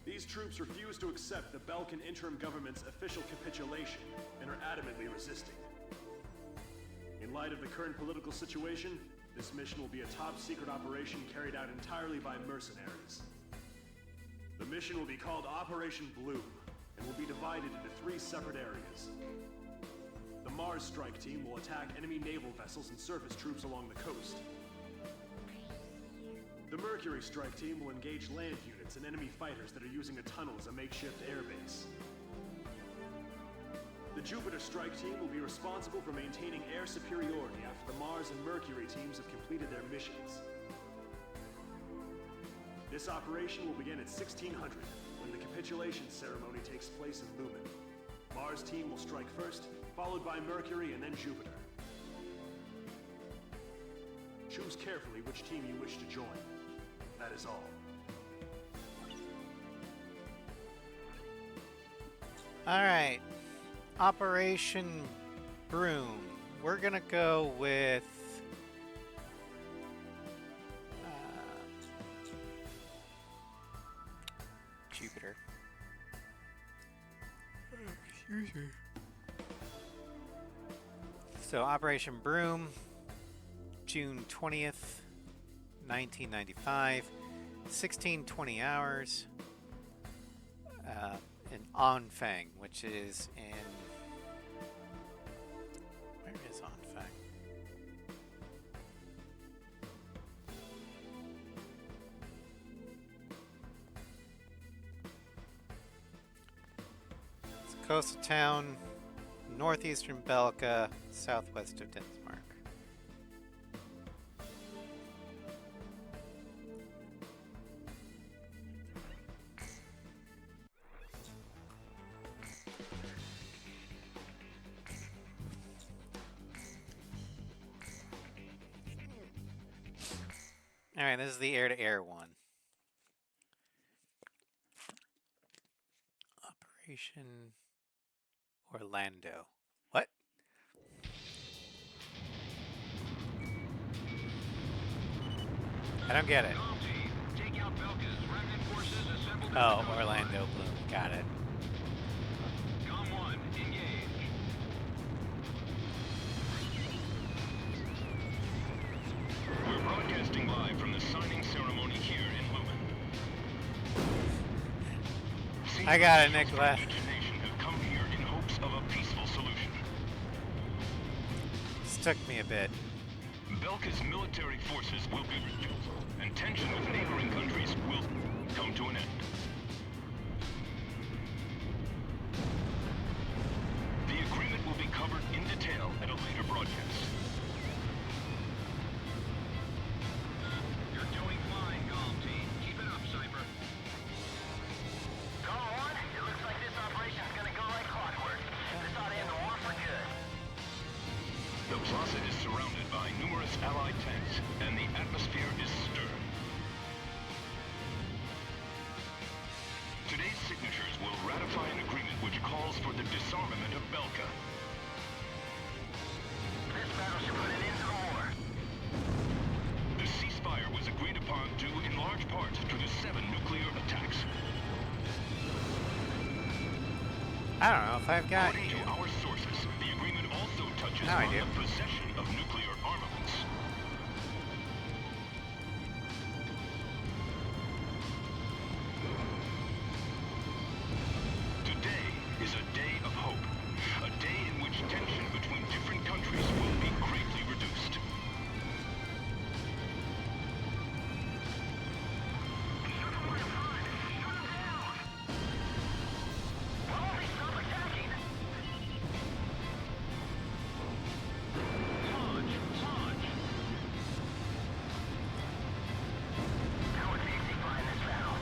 These troops refuse to accept the Belkan interim government's official capitulation and are adamantly resisting. In light of the current political situation, this mission will be a top-secret operation carried out entirely by mercenaries. The mission will be called Operation Bloom, and will be divided into 3 separate areas. The Mars Strike Team will attack enemy naval vessels and surface troops along the coast. The Mercury Strike Team will engage land units and enemy fighters that are using a tunnel as a makeshift airbase. The Jupiter Strike Team will be responsible for maintaining air superiority after the Mars and Mercury teams have completed their missions. This operation will begin at 1600, when the capitulation ceremony takes place in Lumen. Mars team will strike first, followed by Mercury and then Jupiter. Choose carefully which team you wish to join. That is all. Alright. Operation Broom. We're gonna go with Jupiter. Excuse me. So Operation Broom, June 20th, 1995, 1620 hours in Anfang, which is in... Where is Anfang? It's a coastal town, northeastern Belka, southwest of Denmark. Alright, this is the air-to-air one. Operation Orlando. What? I don't get it. Oh, Orlando Bloom. Got it. We're broadcasting live from the signing ceremony here in Lumen. I got it, Nicholas. Each nation have come here in hopes of a peaceful solution. This took me a bit. Belka's military forces will be reduced, and tension with neighboring countries will come to an end. The agreement will be covered in detail at a later broadcast. You're doing fine, Golem Team. Keep it up, Cypher. Go on. It looks like this operation's gonna go like clockwork. This ought to end the war for good. The plaza is surrounded by numerous Allied tanks, and the atmosphere is stirred. Today's signatures will ratify an agreement which calls for the disarmament of Belka. This battle should put an end to the war. The ceasefire was agreed upon due in large part to the 7 nuclear attacks. I don't know if I've got According you. to our sources, the agreement also touches Now I on do. the possession of nuclear armaments. Today is a day of hope, a day in which tension between different countries will be greatly reduced. Now it's easy fighting this battle.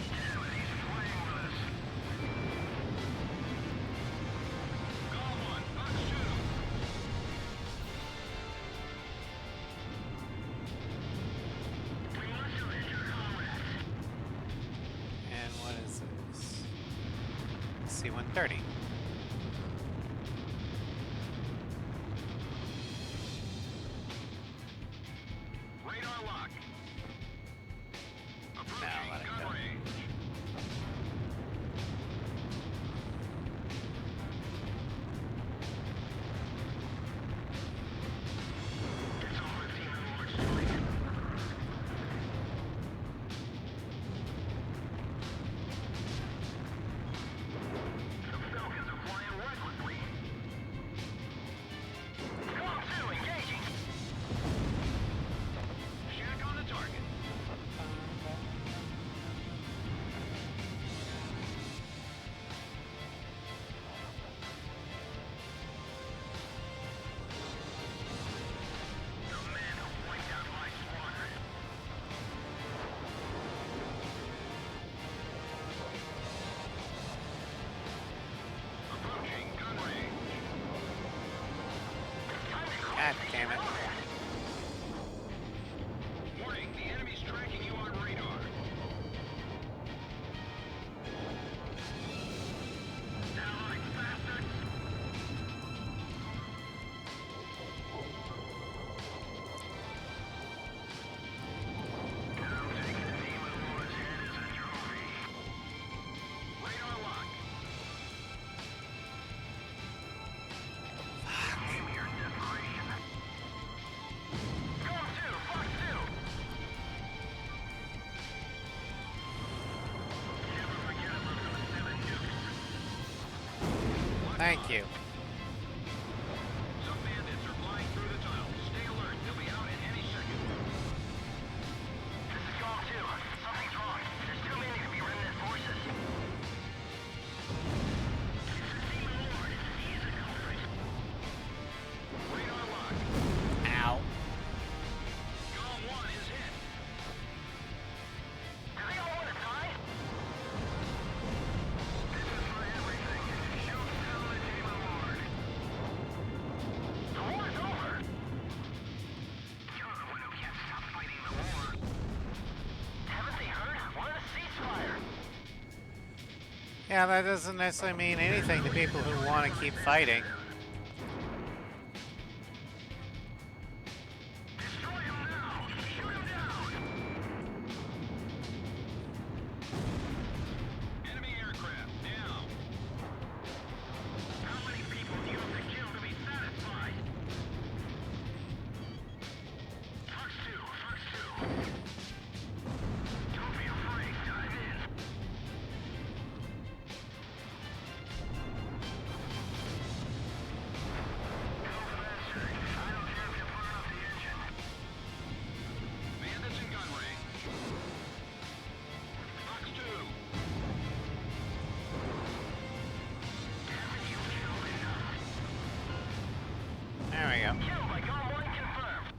Damn it, he's flying with us. Golem 1, Fox 2. We must surrender, comrades. And what is this? C-130. Ah, damn it. Warning, the enemy's tracking you on radar. Downloading faster. I'm taking the Demon Lord's head as a trophy. Radar locked. Name your desperation. Go to, fuck to. Never forget about those 7 nukes. Thank you. Some bandits are flying through the tunnel. Stay alert. They'll be out at any second. This is Golem 2. Something's wrong. There's too many to be remnant forces. It's the Demon Lord. He is a culprit. Radar locked. Ow. Golem 1 is hit. Do they all want to die? This is for everything. Shoot down the Demon Lord. The war's over. You're the one who can't stop fighting the war. Haven't they heard? We're in a ceasefire. Yeah, that doesn't necessarily mean anything to people who want to keep fighting. Destroy him now. Shoot him down. Enemy aircraft down. How many people do you have to kill to be satisfied? Fox 2, Fox 2. Don't be afraid, dive in. Go faster. I don't care if you burn up the engine. Bandits in gun range. Fox 2. Haven't you killed enough? There we go. Kill by Golem 1 confirmed.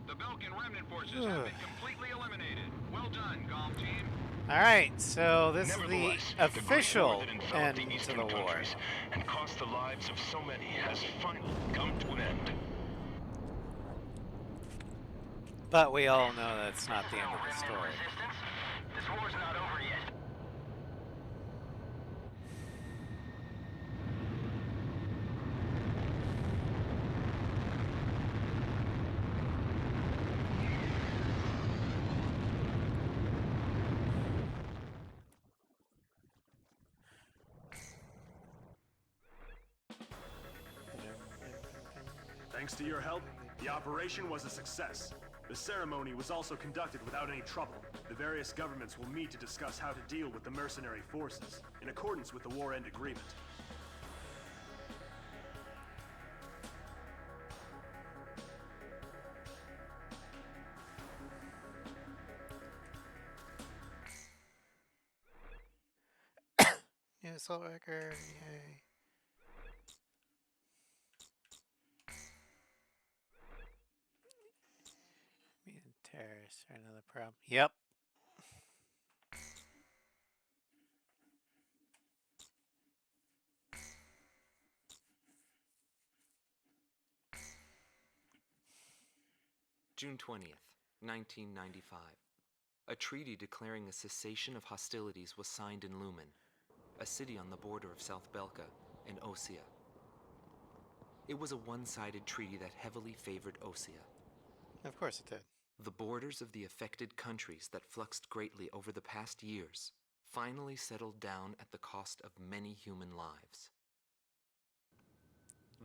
The Belkan remnant forces have been completely eliminated. Well done, Golem team. Alright, so this is the Nevertheless, official the great war that enveloped end the to eastern the war. countries and cost the lives of so many has finally come to an end. But we all know that's not the end of the Remnant story. resistance? This war's not over yet. Thanks to your help, the operation was a success. The ceremony was also conducted without any trouble. The various governments will meet to discuss how to deal with the mercenary forces, in accordance with the war end agreement. New assault record, yay. Mutant terrorists are another problem. Yep. June 20th, 1995. A treaty declaring a cessation of hostilities was signed in Lumen, a city on the border of South Belka and Osea. It was a one-sided treaty that heavily favored Osea. Of course it did. The borders of the affected countries that fluxed greatly over the past years finally settled down at the cost of many human lives.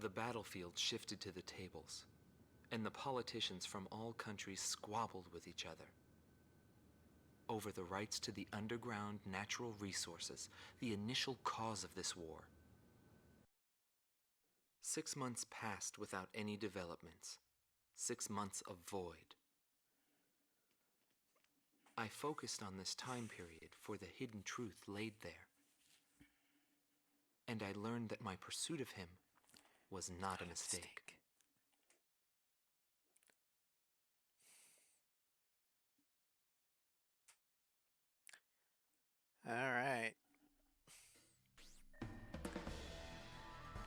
The battlefield shifted to the tables, and the politicians from all countries squabbled with each other over the rights to the underground natural resources, the initial cause of this war. 6 months passed without any developments. 6 months of void. I focused on this time period for the hidden truth laid there. And I learned that my pursuit of him was not a mistake. All right.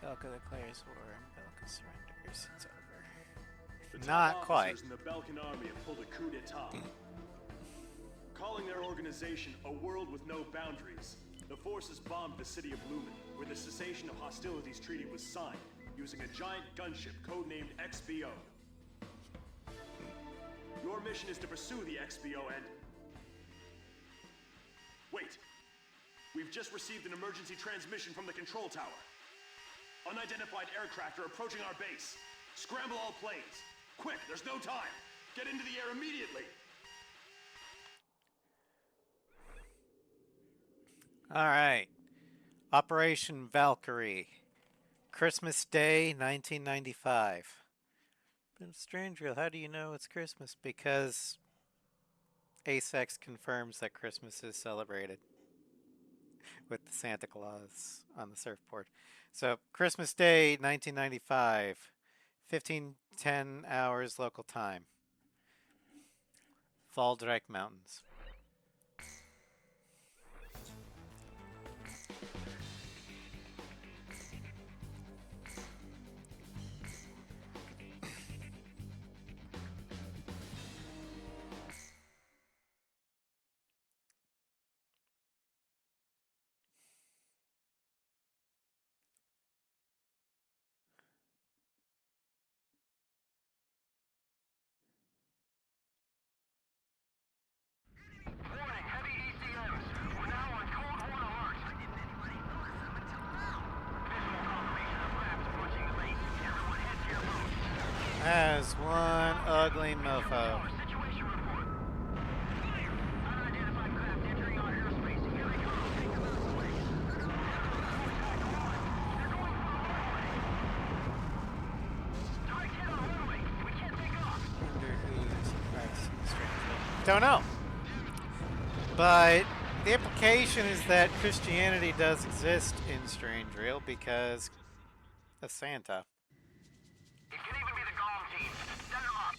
Belka declares war and Belka surrenders. It's over. The top Not quite. officers in the Belkan army have pulled a coup d'etat. Calling their organization a world with no boundaries, the forces bombed the city of Lumen, where the cessation of hostilities treaty was signed, using a giant gunship codenamed XBO. Your mission is to pursue the XBO and... Wait! We've just received an emergency transmission from the control tower. Unidentified aircraft are approaching our base. Scramble all planes. Quick, there's no time. Get into the air immediately. All right. Operation Valkyrie. Christmas Day, 1995. But Strangereal, how do you know it's Christmas? Because ASEX confirms that Christmas is celebrated with the Santa Claus on the surfboard. So, Christmas Day, 1995, 15:10 hours local time. Valdreich Mountains. Warning, heavy ECMs. We're now on Cold Horn alert. Didn't anybody notice them until now? Visual confirmation of maps approaching the base. Everyone head to your posts. As one ugly mofo. Situation report. Fire! Unidentified craft entering our airspace. Here they come. Take them out of the way. They're going for the runway. Target hit on runway. We can't take off. Don't know. But the implication is that Christianity does exist in Strangereal because of Santa. It could even be the GOM team. Send them up.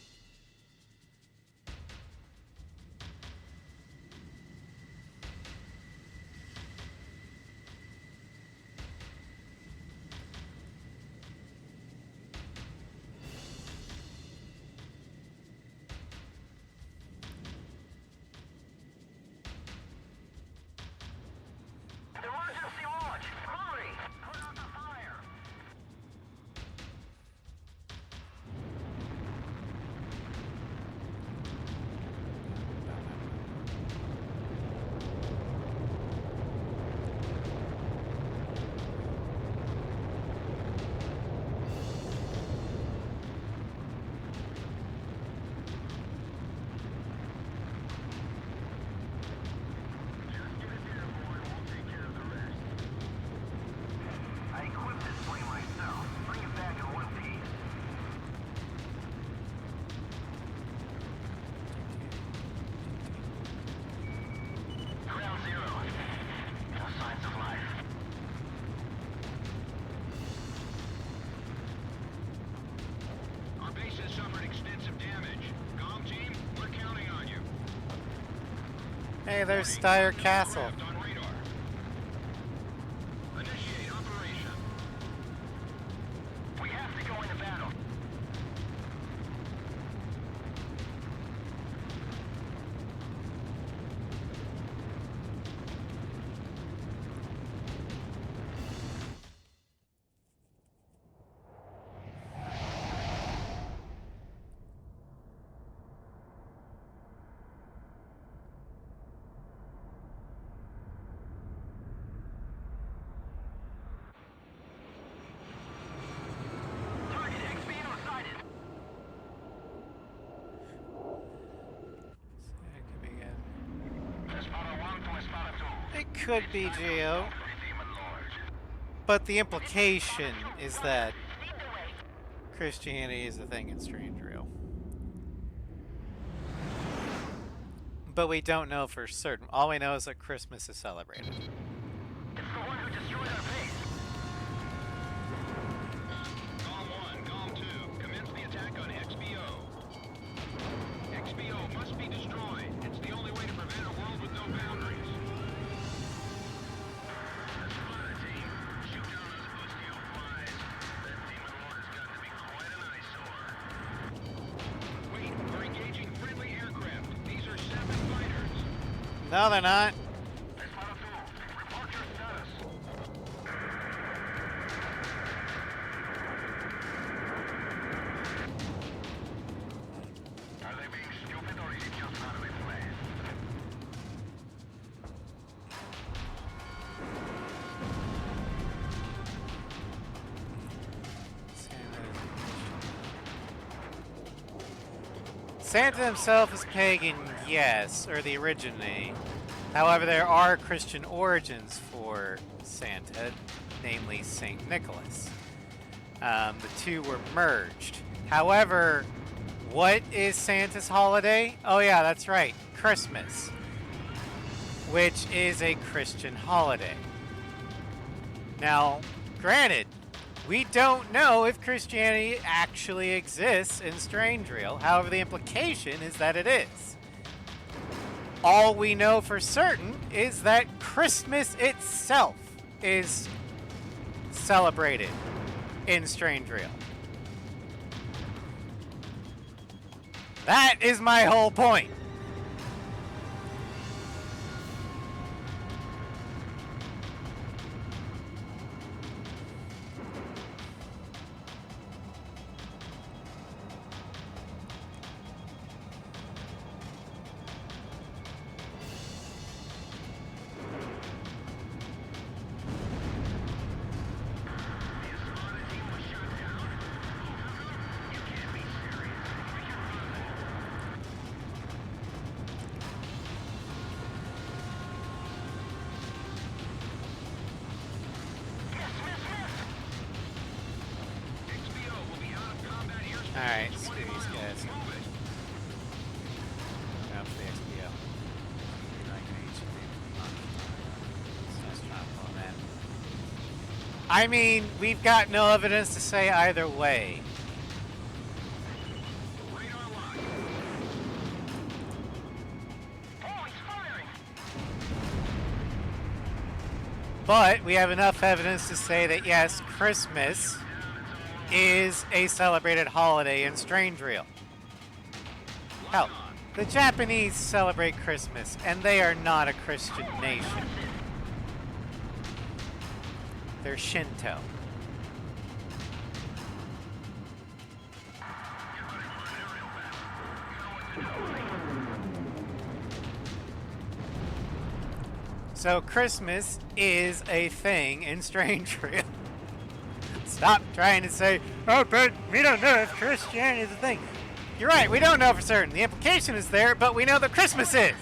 Emergency launch! Hurry! Put out the fire! Just get it there, boy. We'll take care of the rest. I equipped this plane myself. Bring it back in one piece. Ground zero. No signs of life. Our base has suffered extensive damage. GOM team, we're counting on you. Hey, there's Steyr Castle. Craft on radar. Initiate operation. We have to go into battle. Target XBO sighted. Espada 1 to Espada 2. It could be Geo, Demon Lord. but the implication is that Christianity is a thing in Strangereal. But we don't know for certain. All we know is that Christmas is celebrated. It's the one who destroyed our base. GOM 1, GOM 2, commence the attack on XBO. XBO must be destroyed. It's the only way to prevent a world with no boundaries. Espada team, shoot down those Bustio flies. No, they're not. Report your status. Are they being stupid or is it just out of its way? Santa himself is pagan, yes, or the origine. However, there are Christian origins for Santa, namely St. Nicholas. The two were merged. However, what is Santa's holiday? Oh yeah, that's right, Christmas, which is a Christian holiday. Now, granted, we don't know if Christianity actually exists in Strangereal. However, the implication is that it is. All we know for certain is that Christmas itself is celebrated in Strangereal. That is my whole point. Alright, screw these guys. Out for the XPO. I mean, we've got no evidence to say either way. But we have enough evidence to say that yes, Christmas is a celebrated holiday in Strangereal. Hell, the Japanese celebrate Christmas, and they are not a Christian nation. They're Shinto. So Christmas is a thing in Strangereal. Stop trying to say, oh, but we don't know if Christianity is a thing. You're right, we don't know for certain. The implication is there, but we know that Christmas is.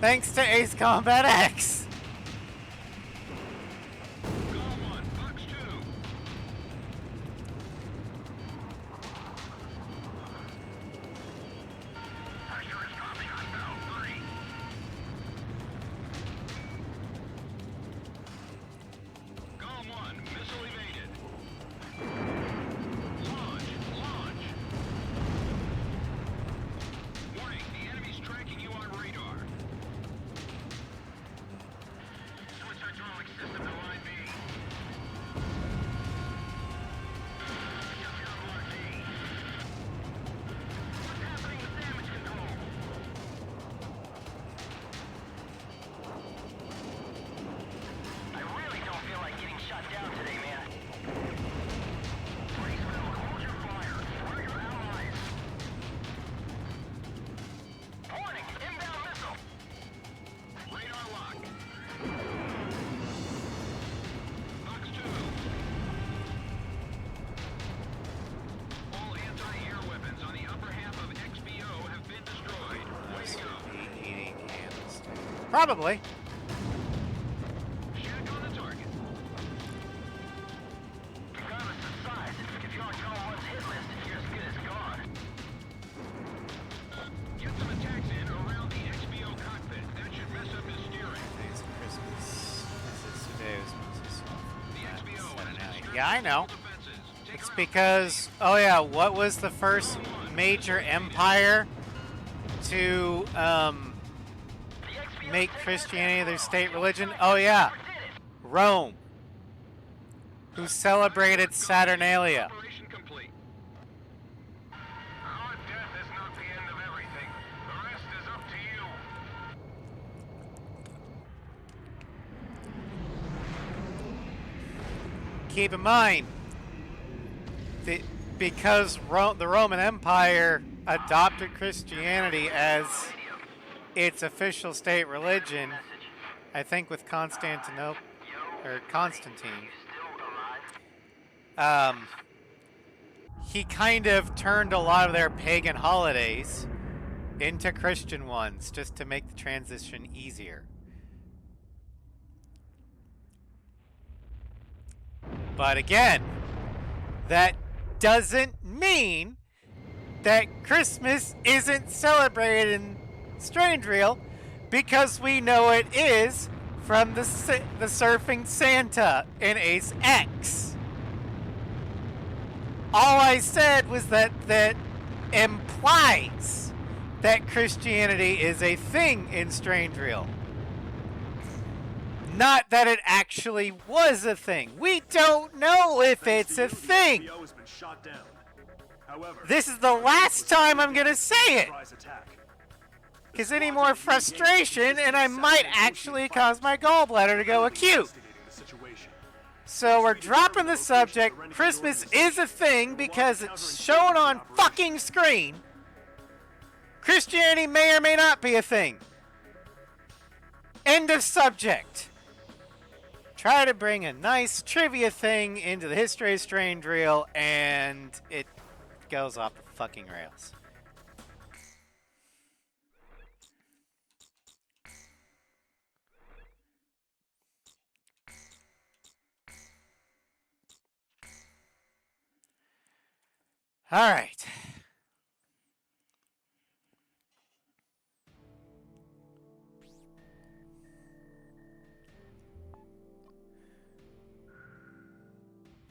Thanks to Ace Combat X. Probably. Yeah, I know. It's because, oh yeah, what was the first major empire to make Christianity their state religion? Oh yeah, Rome, who celebrated Saturnalia. keep in mind, because the Roman Empire adopted Christianity as its official state religion, I think with Constantine, he kind of turned a lot of their pagan holidays into Christian ones just to make the transition easier. But again, that doesn't mean that Christmas isn't celebrated in Strangereal, because we know it is from the Surfing Santa in Ace X. All I said was that implies that Christianity is a thing in Strangereal. Not that it actually was a thing. We don't know if it's a thing. This is the last time I'm going to say it. Because any more frustration and I might actually cause my gallbladder to go acute. So we're dropping the subject. Christmas is a thing because it's shown on fucking screen. Christianity may or may not be a thing. End of subject. Try to bring a nice trivia thing into the History of Strangereal and it goes off the fucking rails. All right.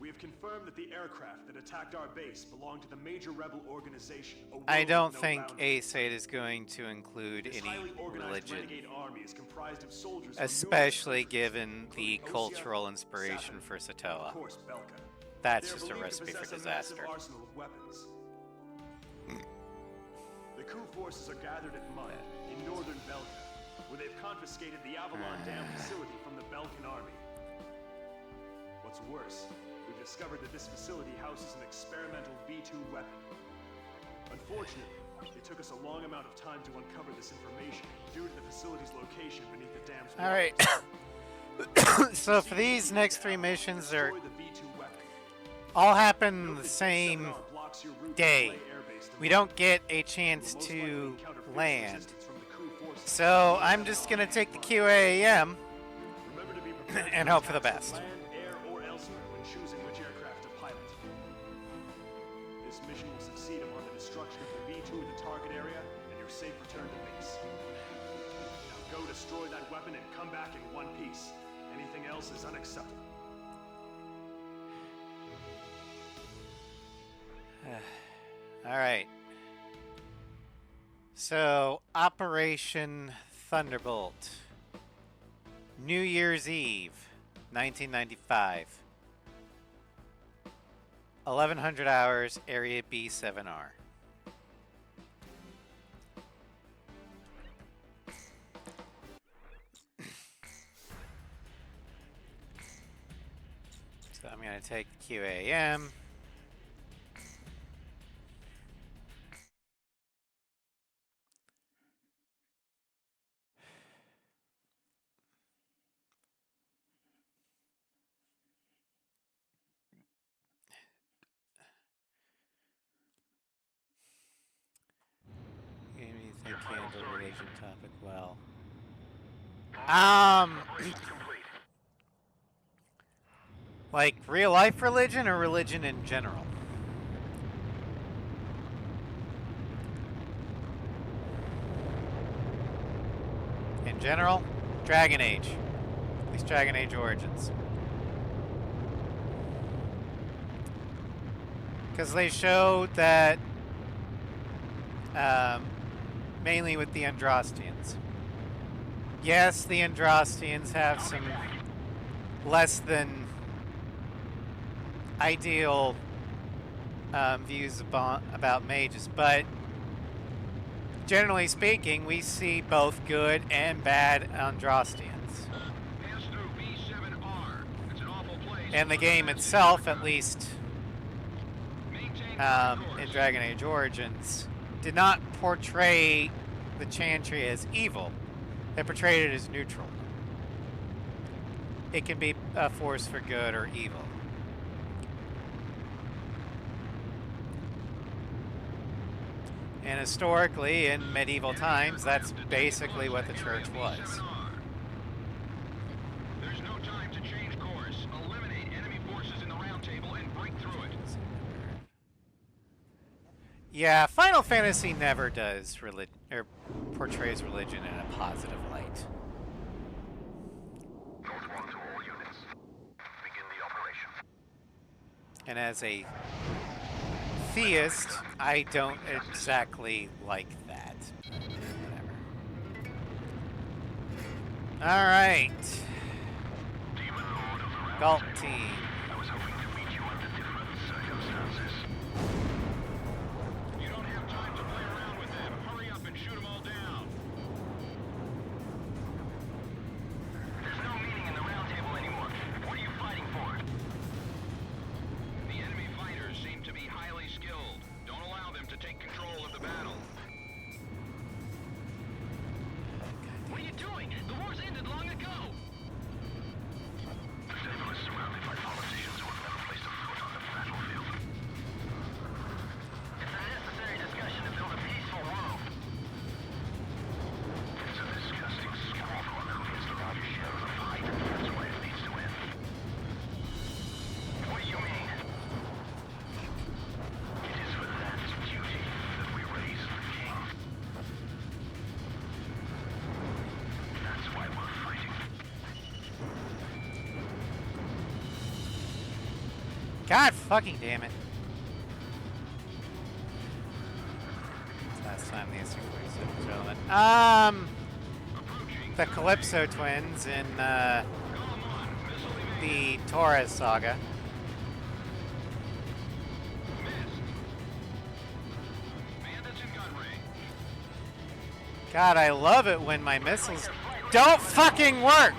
We have confirmed that the aircraft that attacked our base belonged to the major rebel organization. I don't think A-State is going to include any religion, especially given the cultural inspiration for Satoa. That's just a recipe for disaster. The coup forces are gathered at Mud in northern Belka, where they've confiscated the Avalon Dam facility from the Belkan army. What's worse, we've discovered that this facility houses an experimental V2 weapon. Unfortunately, it took us a long amount of time to uncover this information due to the facility's location beneath the dam's waters. Alright. So for these next 3 missions, they're all happen the same day. We don't get a chance to land. So I'm just going to take the QAM and hope for the best. This mission will succeed upon the destruction of the V2 in the target area and your safe return to base. Now go destroy that weapon and come back in one piece. Anything else is unacceptable. Alright. So, Operation Thunderbolt. New Year's Eve, 1995. 1100 hours, Area B7R. So I'm going to take the QAM. Handle religion topic well. Like real life religion or religion in general? In general, Dragon Age. At least Dragon Age Origins. Because they showed that mainly with the Andrastians. Yes, the Andrastians have some less than ideal views about mages, but generally speaking, we see both good and bad Andrastians. And the game itself, at least in Dragon Age Origins, did not portray the Chantry as evil. It portrayed it as neutral. It can be a force for good or evil. And historically, in medieval times, that's basically what the church was. There's no time to change course. Eliminate enemy forces in the round table and break through it. Yeah, Final Fantasy never does portrays religion in a positive light. Code 1 to all units. Begin the operation. And as a theist, I don't exactly like that. Whatever. All right. Galt team. I was hoping to meet you under different circumstances. You don't have time to play around with them. Hurry up and shoot them all down. There's no meaning in the round table anymore. What are you fighting for? The enemy fighters seem to be highly skilled. Don't allow them to take control of the battle. What are you doing? The war's ended long ago. The table is surrounded by politicians who have never placed a foot on the battlefield. It's a necessary discussion to build a peaceful world. It's a disgusting squabble who gets the largest share of the fight. That's why it needs to end. What do you mean? It is for that duty that we raised the king. That's why we're fighting. God fucking damn it. Last time the SC-47 was relevant. The Calypso twins in the Torres saga. Bandits in gun range. God, I love it when my missiles don't fucking work!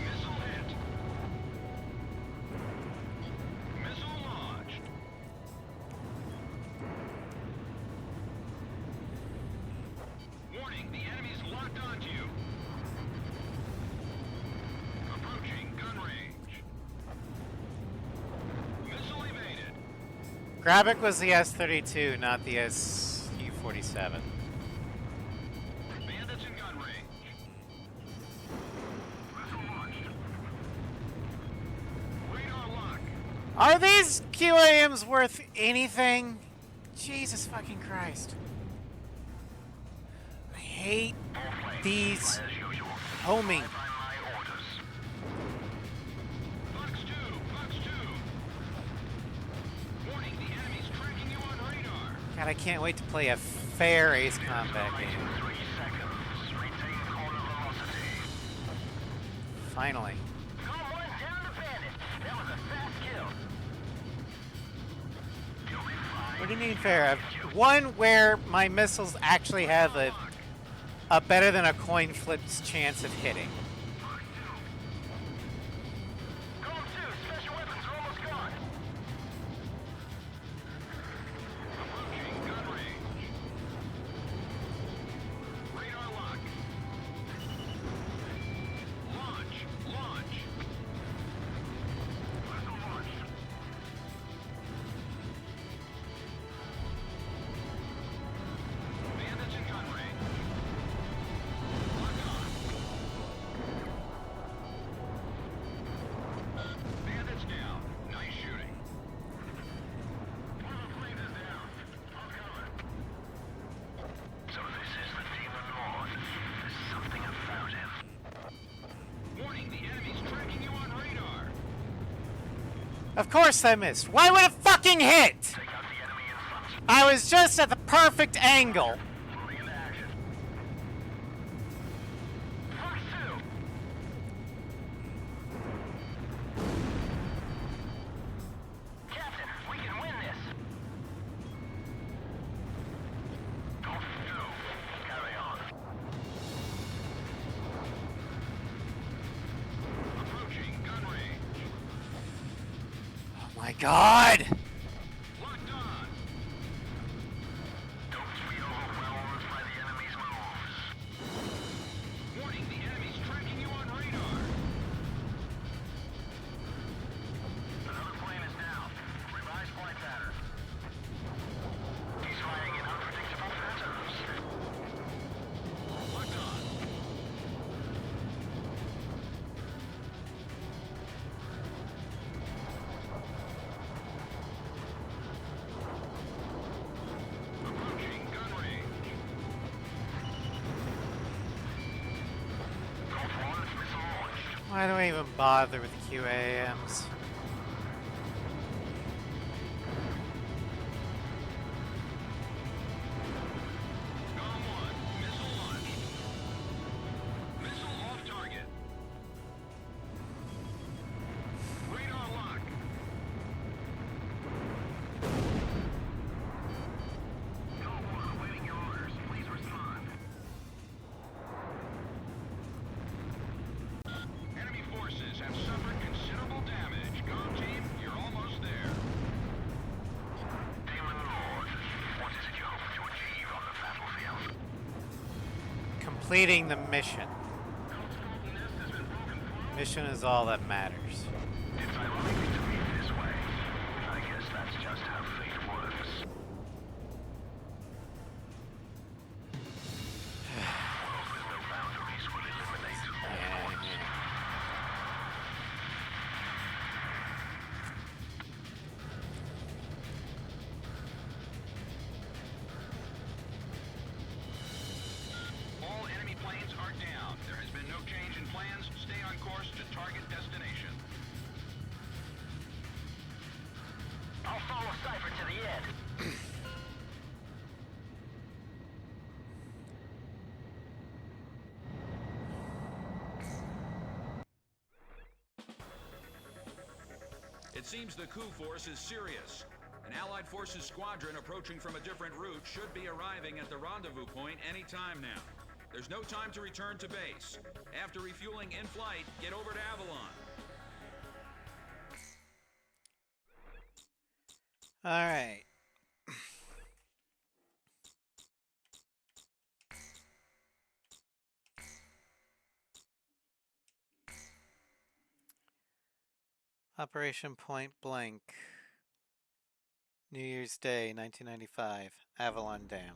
Missile hit. Missile launched. Warning, the enemy's locked onto you. Approaching gun range. Missile evaded. Gravic was the S-32, not the SU-47. Bandits in gun range. Missile launched. Radar lock. Are these QAMs worth anything? Jesus fucking Christ. I hate these homing. Fox 2, Fox 2. Warning, the enemy's tracking you on radar. God, I can't wait to play a fair Ace Combat game. 3 seconds. Retain corner velocity. Finally. Calm 1 down to bandit. That was a fast kill. You'll be fine. What do you mean fair? One where my missiles actually have a better than a coin flip's chance of hitting. Calm 2, special weapons are almost gone. Approaching gun range. Radar lock. Launch. Missile launched. Bandits in gun range. Lock on. Bandits down. Nice shooting. One of the planes is down. I'll cover. So this is the Demon Lord. There's something about him. Warning, the enemy's tracking you on radar. Of course I missed. Why would it fucking hit? Take out the enemy in front. I was just at the perfect angle. Moving into action. Fox 2. Captain, we can win this. Fox 2. Carry on. God! Locked on. Don't be overwhelmed by the enemy's moves. Warning, the enemy's tracking you on radar. Another plane is down. Revised flight pattern. He's firing in unpredictable patterns. Locked on. Approaching gun range. Gulf 1 missile launched. Why do I even bother with the QAMs? Gulf 1 missile launched. Missile off target. Radar lock. Gulf 1 awaiting your orders. Please respond. Enemy forces have suffered considerable damage. Gulf team, you're almost there. Demon Lord, what is it you hope to achieve on the battlefield? Completing the mission. Nest has been broken through. Mission is all that matters. It's ironic to be this way. I guess that's just how fate works. World with no boundaries will eliminate all points. All enemy planes are down. There has been no change in plans. Stay on course to target destination. I'll follow Cypher to the end. It seems the coup force is serious. An Allied Forces squadron approaching from a different route should be arriving at the rendezvous point any time now. There's no time to return to base. After refueling in flight, get over to Avalon. All right. Operation Point Blank. New Year's Day, 1995. Avalon Dam.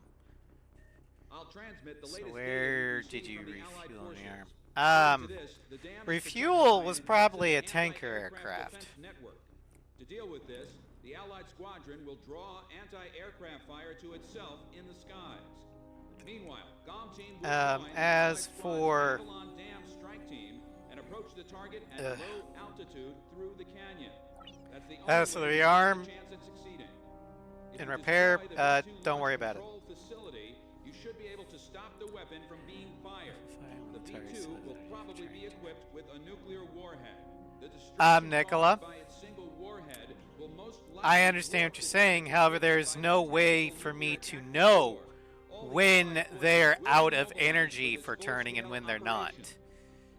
I'll transmit the So latest where data did you received from the Allied refuel forces. the arm? According to this, the dam is Refuel protected was by an probably a massive tanker anti-aircraft aircraft. defense network. To deal with this, the Allied squadron will draw anti-aircraft fire to itself in the skies. Meanwhile, GOM team will join the as Allied for- squad's Avalon Dam strike team and approach the target at low altitude through the canyon. That's the only As for way the to stand a arm chance at succeeding. If and you repair, destroy the B-2 don't worry about it. control facility, you should be able to stop the weapon from being fired. The B-2 will probably be equipped with a nuclear warhead. The destruction Nicola. caused by its single warhead will most I likely understand what dwarf you're the saying, damage however, there caused is by no the way tactical for me nuclear to tactics know war. All the when Allied forces they're will be out of mobilized energy this for turning and full-scale when they're not. operation.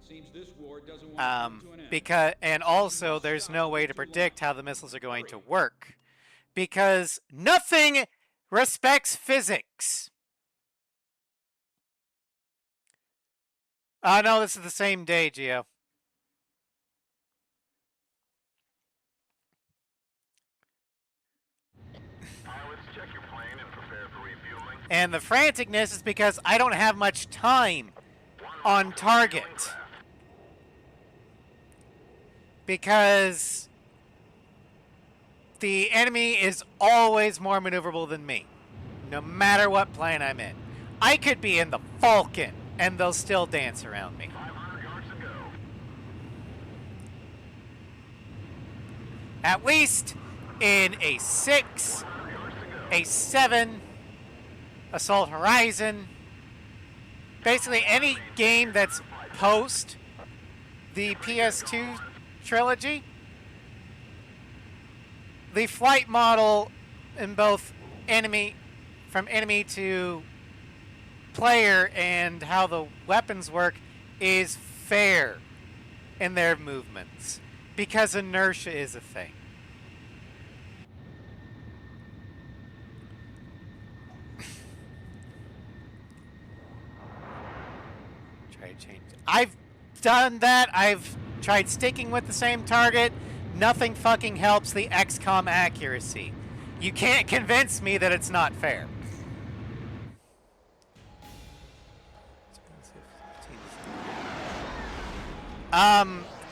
Seems this war doesn't want to come to an end. Because, and also there's no way to predict how the missiles are going to work. Because nothing respects physics. No, this is the same day, Gio. Pilots, check your plane and prepare for refueling. And the franticness is because I don't have much time on target. Because the enemy is always more maneuverable than me, no matter what plane I'm in. I could be in the Falcon, and they'll still dance around me. 500 yards to go. At least in a 6, a 7, Assault Horizon, basically any game that's post the PS2 trilogy, the flight model in both from enemy to player and how the weapons work is fair in their movements because inertia is a thing. I've done that. I've tried sticking with the same target. Nothing fucking helps the XCOM accuracy. You can't convince me that it's not fair.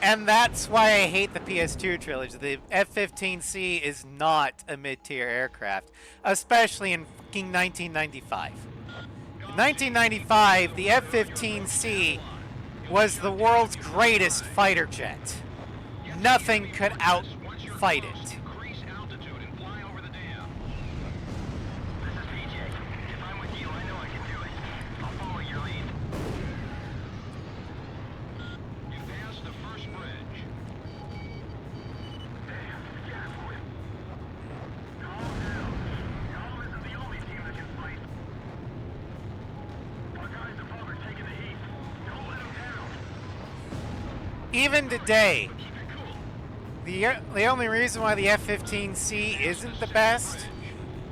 And that's why I hate the PS2 trilogy. The F-15C is not a mid-tier aircraft, especially in fucking 1995. In 1995, the F-15C was the world's greatest fighter jet. Nothing could outfight it. Increase altitude and fly over the dam. This is PJ. If I'm with you, I know I can do it. I'll follow your lead. You passed the first bridge. Calm down. Y'all isn't the only team that can fight. Our guys above are taking the heat. Don't let them down. Even today, the only reason why the F-15C isn't the best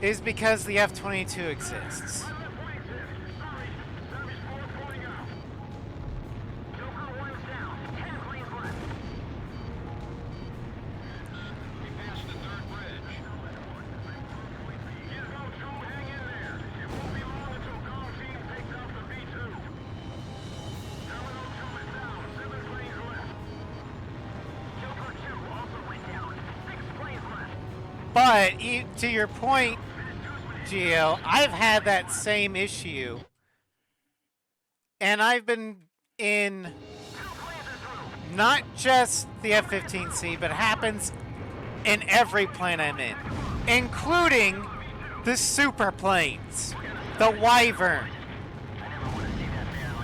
is because the F-22 exists. We passed the third bridge. Hang in there. It won't be long until Golf Team takes out the B-2. Terminal 2 is down. 7 planes left. Joker 2 also went down. 6 planes left. But to your point, Gio, I've had that same issue, and I've been in not just the F-15C, but it happens in every plane I'm in, including the super planes, the Wyvern,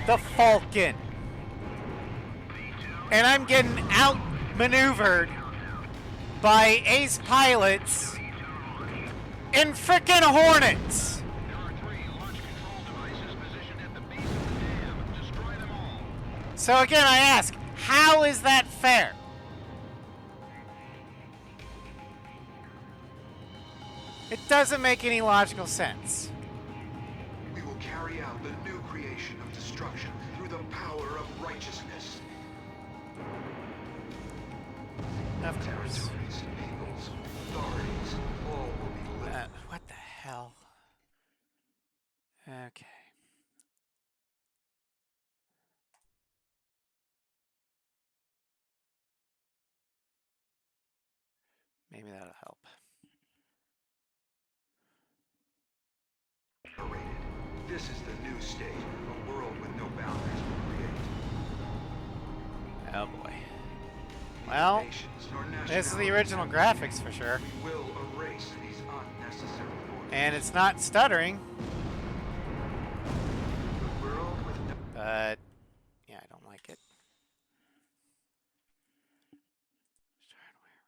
the Falcon, and I'm getting outmaneuvered by ace pilots in frickin' Hornets. There are 3 launch control devices positioned at the base of the dam. Destroy them all. So again, I ask, how is that fair? It doesn't make any logical sense. We will carry out the new creation of destruction through the power of righteousness. Of course. Territories, peoples, authorities, all will be lit. What the hell? Okay. Maybe that'll help. This is the new state, a world with no boundaries will create. Oh boy. Well, this is the original graphics for sure. We will erase these unnecessary borders. And it's not stuttering. The world with no But yeah, I don't like it. Hardware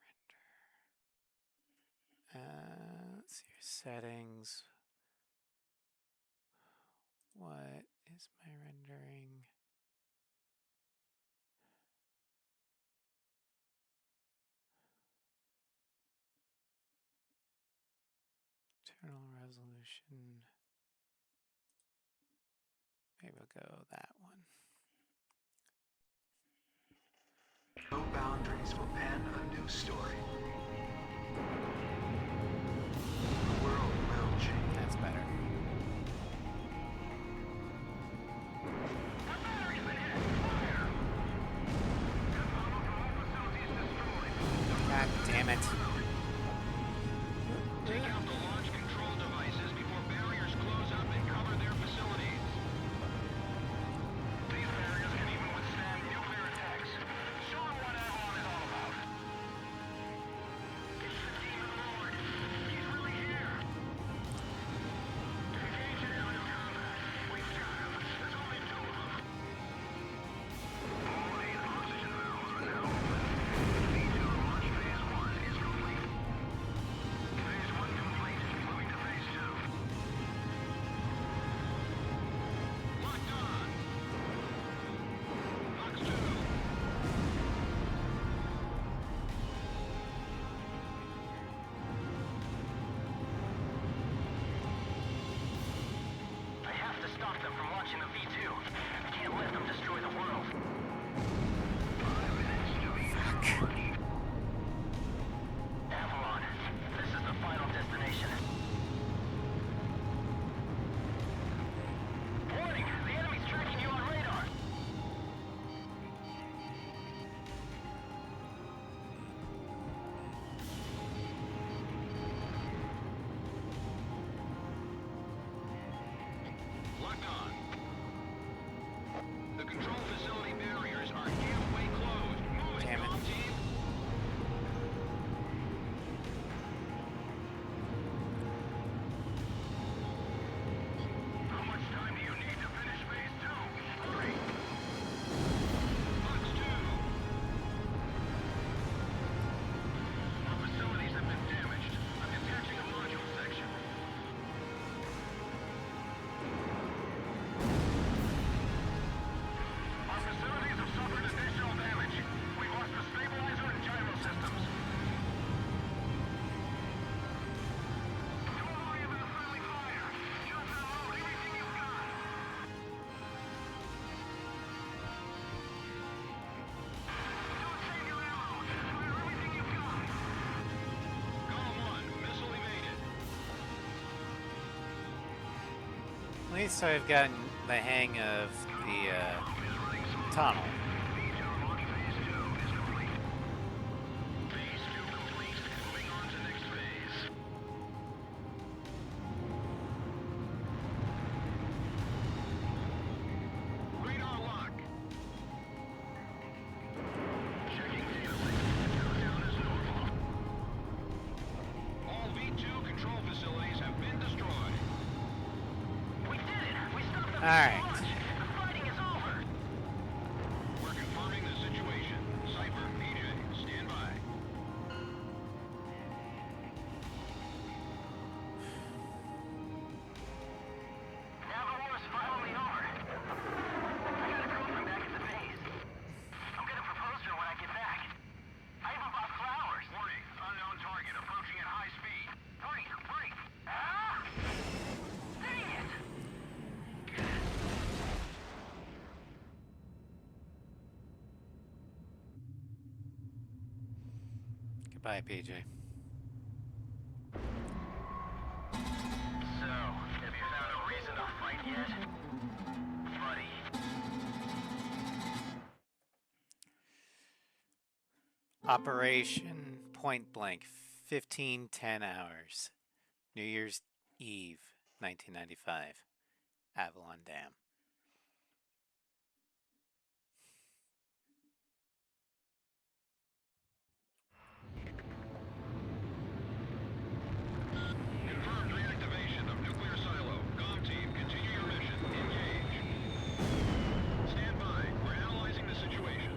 render. Let's see your settings. What is my rendering? Internal resolution. Maybe we'll go that one. No boundaries will pen a new story. The world will change. That's better. God damn it. Take out the launch control devices before barriers close up and cover their facilities. These barriers can even withstand nuclear attacks. Show them what Avalon is all about. It's the demon lord. He's really here. Engage in aerial combat. We've got him. There's only 2 of them. All 8 oxygen valves are now open. B2 launch phase 1 is complete. Avalon, this is the final destination. Warning! The enemy's tracking you on radar! Locked on. The control facility barriers are halfway closed. Move it, Damn it. Comm Team. How much time do you need to finish phase 2? Hurry! Box 2. Our facilities have been damaged. I'm detaching a module section. Our facilities have suffered additional damage. We've lost the stabilizer and gyro systems. Too reliant on the friendly fire. Just unload everything you've got. Don't save your ammo. Fire everything you've got. Column 1, missile evaded. At least I've gotten the hang of the tunnel. Radar lock. All V2 control facilities have been destroyed. We did it! We stopped the Alright. launch! The fighting is over! We're confirming the situation. Cypher, PJ, stand by. Now the war's finally over. I got a girlfriend back at the base. I'm gonna propose to her when I get back. I even bought flowers. Warning, unknown target approaching at high speed. Hurry, hurry! Ah! Dang it! Goodbye, PJ. So, have you found a reason to fight yet? Buddy. Operation Point Blank, 15:10 hours. New Year's Eve, 1995. Avalon Dam. Confirmed reactivation of nuclear silo. Comm team, continue your mission. Engage. Stand by. We're analyzing the situation.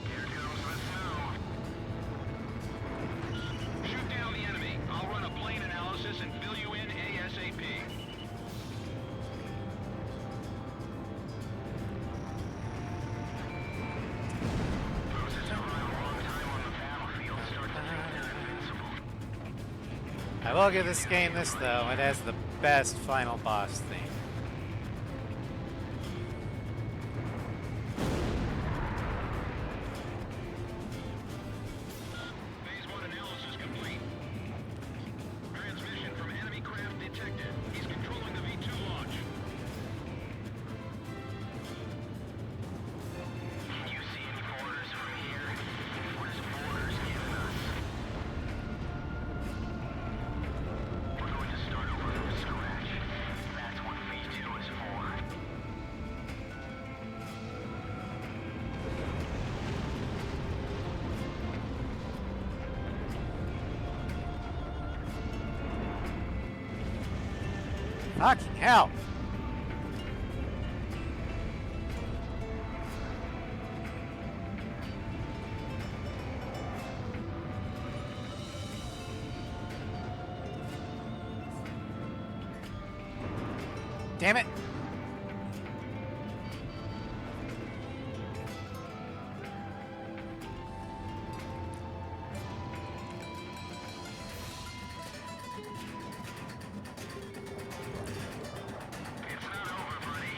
Here comes the snow. Shoot down the enemy. I'll run a plane analysis and fill you in ASAP. Those who survive a long time on the battlefield start to think they're invincible. I will give this game this though, it has the best final boss theme. Phase 1 analysis complete. Transmission from enemy craft detected. He's controlling the V2 launch. Can you see any borders from here? What is borders giving us? We're going to start over from scratch. That's what V2 is for. Fucking hell! Damn it! It's not over, buddy.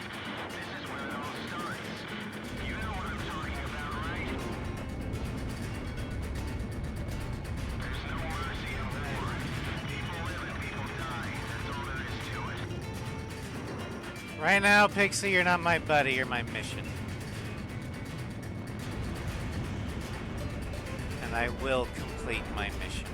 This is where it all starts. You know what I'm talking Right now, Pixie, you're not my buddy, you're my mission. And I will complete my mission.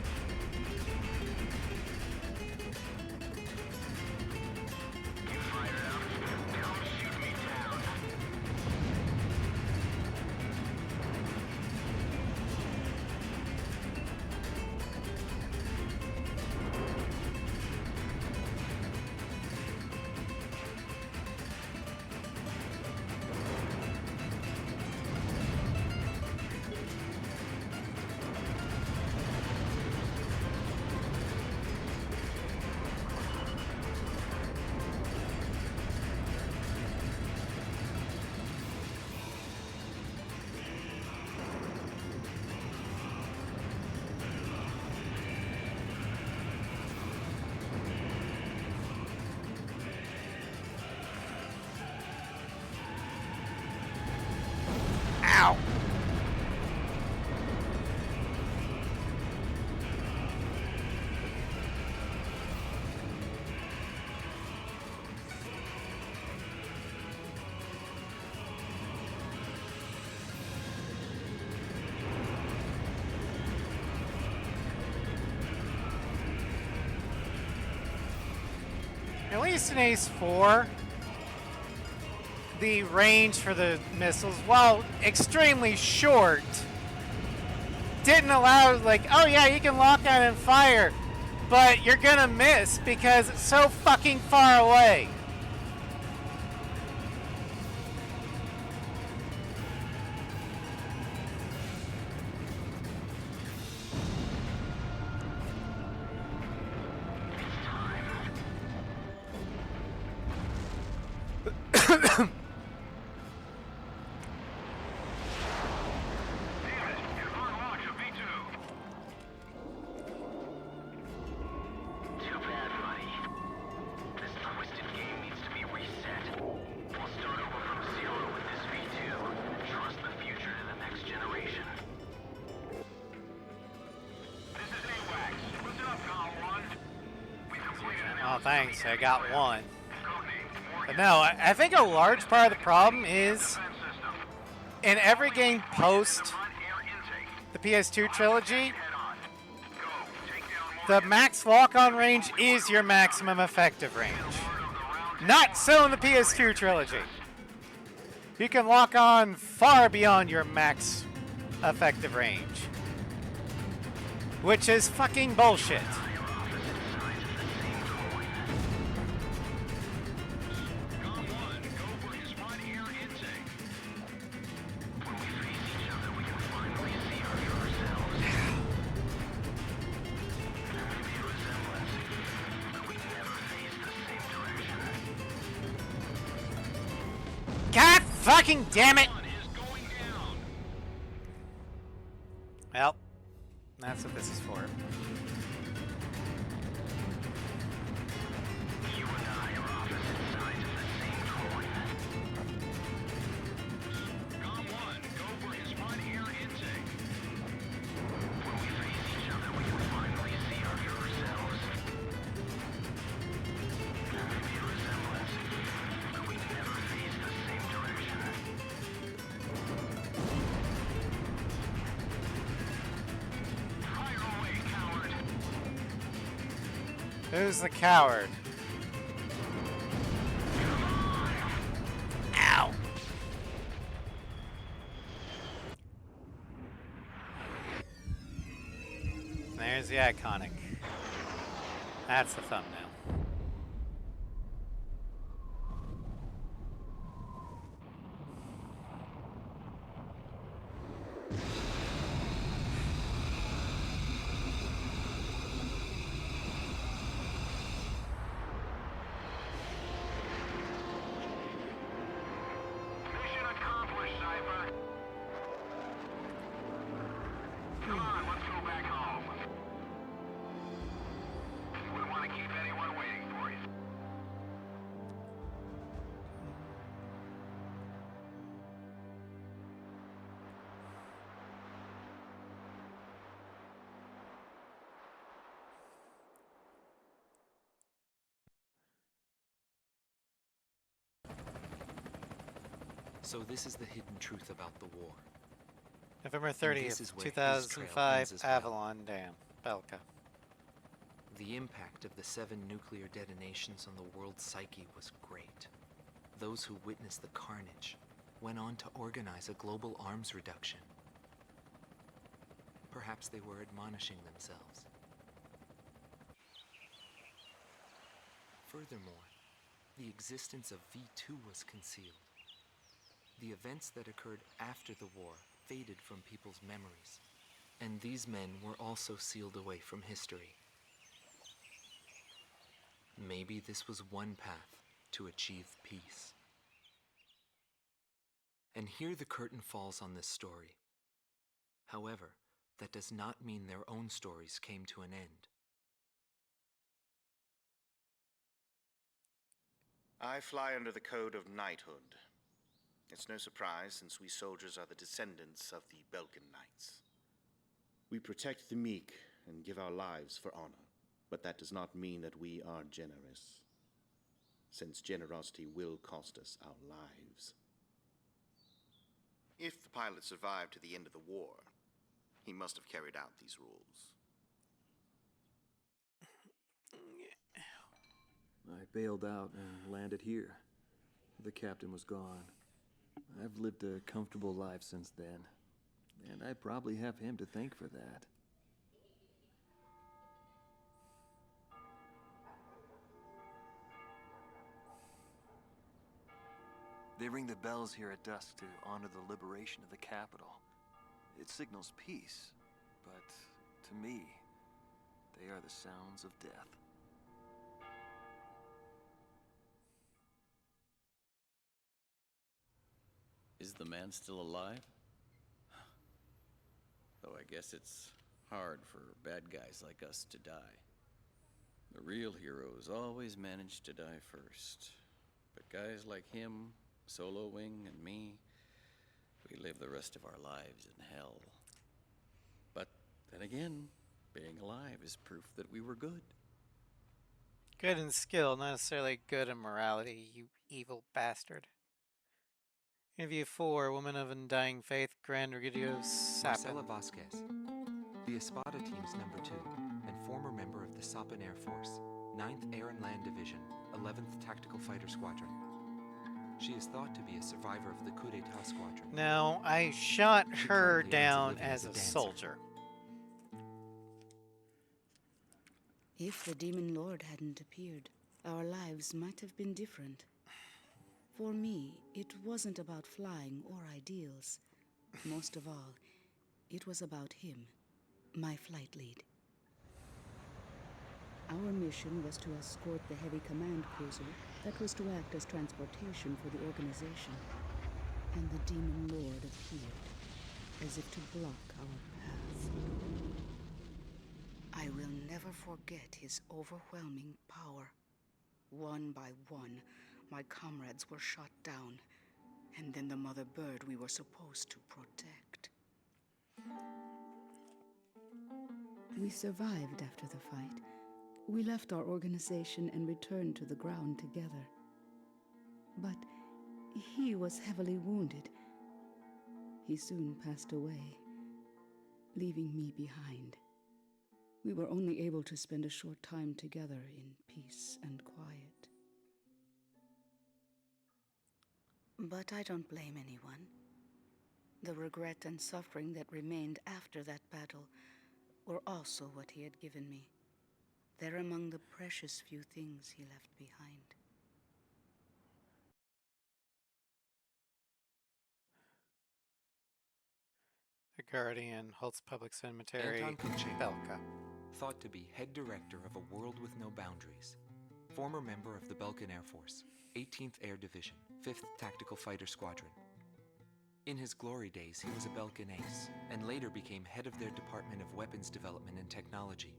Ow! At least in Ace 4, the range for the missiles, while extremely short, didn't allow, like, oh yeah, you can lock on and fire, but you're gonna miss because it's so fucking far away. Oh, thanks. I got one. But no, I think a large part of the problem is in every game post the PS2 trilogy, the max walk-on range is your maximum effective range. Not so in the PS2 trilogy. You can lock on far beyond your max effective range, which is fucking bullshit. God fucking damn it! Well, that's what this is for. Who's the coward? Ow! There's the iconic. That's the thumbnail. Come on, let's go back home. Wouldn't want to keep anyone So this is the hidden truth about the war. November this 30th, is where his trail 2005, ends as well. Avalon Dam, Belka. The impact of the 7 nuclear detonations on the world's psyche was great. Those who witnessed the carnage went on to organize a global arms reduction. Perhaps they were admonishing themselves. Furthermore, the existence of V2 was concealed. The events that occurred after the war faded from people's memories, and these men were also sealed away from history. Maybe this was one path to achieve peace. And here the curtain falls on this story. However, that does not mean their own stories came to an end. I fly under the code of knighthood. It's no surprise, since we soldiers are the descendants of the Belkan Knights. We protect the meek and give our lives for honor, but that does not mean that we are generous, since generosity will cost us our lives. If the pilot survived to the end of the war, he must have carried out these rules. I bailed out and landed here. The captain was gone. I've lived a comfortable life since then, and I probably have him to thank for that. They ring the bells here at dusk to honor the liberation of the capital. It signals peace, but to me, they are the sounds of death. Is the man still alive? Though I guess it's hard for bad guys like us to die. The real heroes always manage to die first. But guys like him, Solo Wing, and me, we live the rest of our lives in hell. But then again, being alive is proof that we were good. Good in skill, not necessarily good in morality, you evil bastard. Interview 4, Woman of Undying Faith, Grand Regidio Sapin. Marcela Vasquez, the Espada Team's number 2, and former member of the Sapin Air Force, 9th Air and Land Division, 11th Tactical Fighter Squadron. She is thought to be a survivor of the coup d'etat squadron. Now, I shot She her currently earns a down living as as a a dancer. soldier. If the Demon Lord hadn't appeared, our lives might have been different. For me, it wasn't about flying or ideals. Most of all, it was about him, my flight lead. Our mission was to escort the heavy command cruiser that was to act as transportation for the organization. And the Demon Lord appeared, as if to block our path. I will never forget his overwhelming power. One by one, my comrades were shot down, and then the mother bird we were supposed to protect. We survived after the fight. We left our organization and returned to the ground together. But he was heavily wounded. He soon passed away, leaving me behind. We were only able to spend a short time together in peace and quiet. But I don't blame anyone. The regret and suffering that remained after that battle were also what he had given me. They're among the precious few things he left behind. The Guardian, Holtz Public Cemetery, Anton Kuchek, Belka. thought to be head director of a world with no boundaries. Former member of the Belkan Air Force, 18th Air Division, 5th Tactical Fighter Squadron. In his glory days, he was a Belkan ace, and later became head of their Department of Weapons Development and Technology.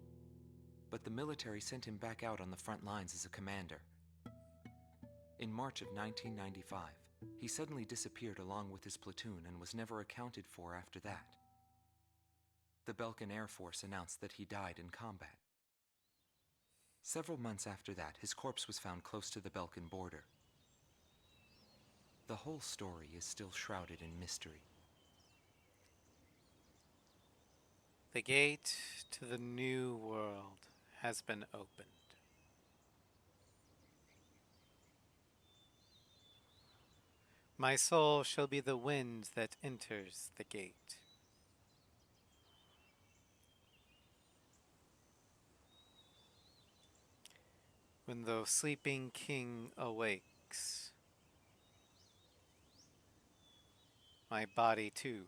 But the military sent him back out on the front lines as a commander. In March of 1995, he suddenly disappeared along with his platoon and was never accounted for after that. The Belkan Air Force announced that he died in combat. Several months after that, his corpse was found close to the Belkan border. The whole story is still shrouded in mystery. The gate to the new world has been opened. My soul shall be the wind that enters the gate. When the sleeping king awakes, my body too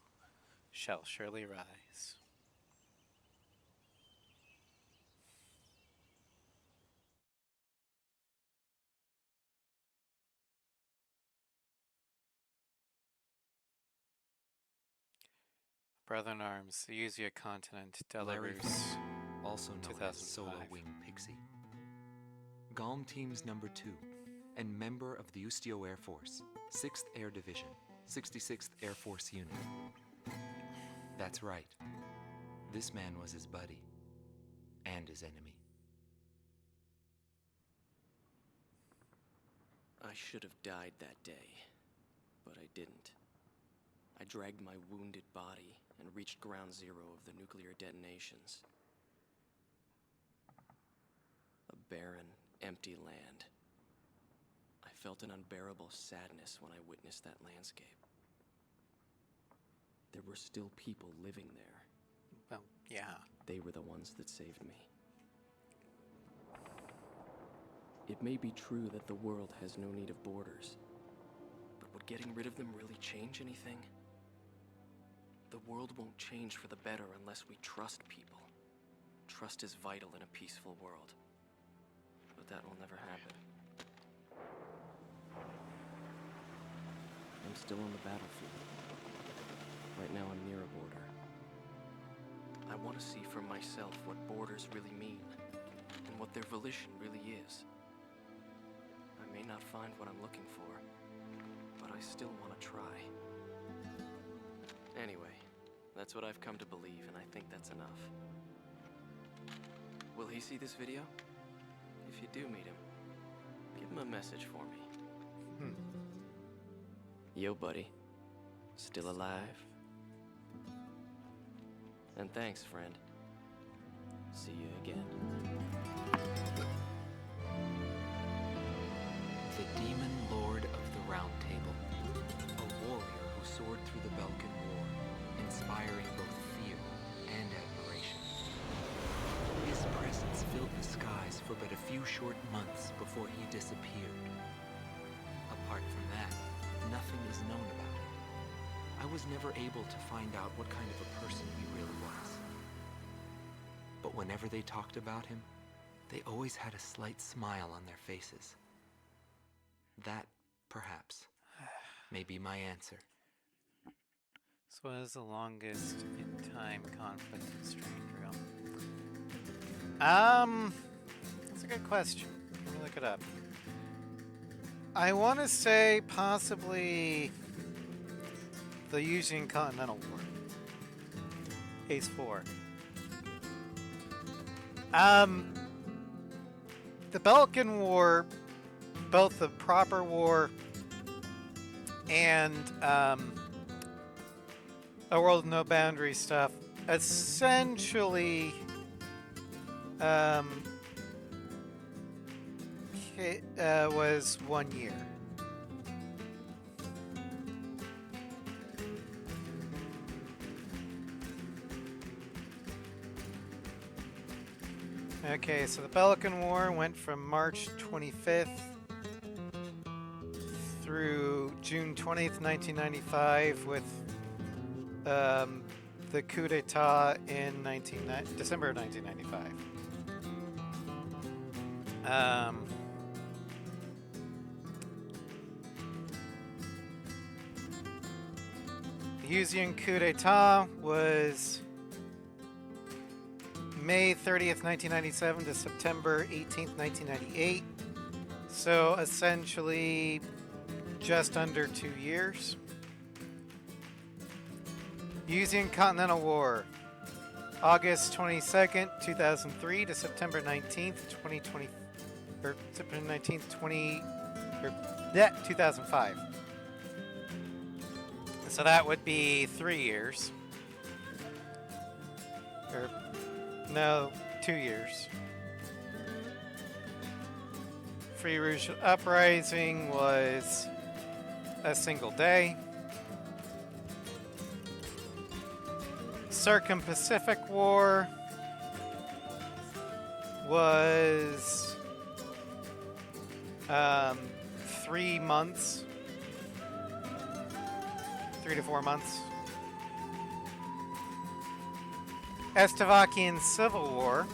shall surely rise. Brother in Arms, the Usia Continent, Larry Belarus, Funk, also known as 2005. Solo Wing Pixie. GALM Team's number 2, and member of the Ustio Air Force, 6th Air Division, 66th Air Force Unit. That's right. This man was his buddy, and his enemy. I should have died that day, but I didn't. I dragged my wounded body and reached ground zero of the nuclear detonations. A barren, empty land. I felt an unbearable sadness when I witnessed that landscape. There were still people living there. Well, yeah. They were the ones that saved me. It may be true that the world has no need of borders, but would getting rid of them really change anything? The world won't change for the better unless we trust people. Trust is vital in a peaceful world. But that will never happen. I'm still on the battlefield. Right now I'm near a border. I want to see for myself what borders really mean, and what their volition really is. I may not find what I'm looking for, but I still want to try. Anyway, that's what I've come to believe, and I think that's enough. Will he see this video? If you do meet him, give him a message for me. Yo, buddy. Still alive? And thanks, friend. See you again. The Demon Lord of the Round Table. A warrior who soared through the Belkan War, inspiring both fear and admiration. His presence filled the skies for but a few short months before he disappeared. Apart from that, nothing is known about him. I was never able to find out what kind of a person he really was. But whenever they talked about him, they always had a slight smile on their faces. That, perhaps, may be my answer. So what is the longest in time conflict in Strangereal? That's a good question. Let me look it up. I want to say possibly the Usian Continental War. Phase 4. The Belkan War, both the proper war and A World with No Boundaries stuff, essentially was 1 year. Okay, so the Belkan War went from March 25th through June 20th, 1995, with the coup d'etat in December of 1995. The Usian coup d'etat was May 30th, 1997 to September 18th, 1998. So essentially just under 2 years. Usian Continental War, August 22nd, 2003 to September 19th, 2020, or September 19th, 2005. So that would be 3 years. Or, no, 2 years. Free Rouge Uprising was a single day. Circum-Pacific War was 3 months. 3 to 4 months. Estevakian Civil War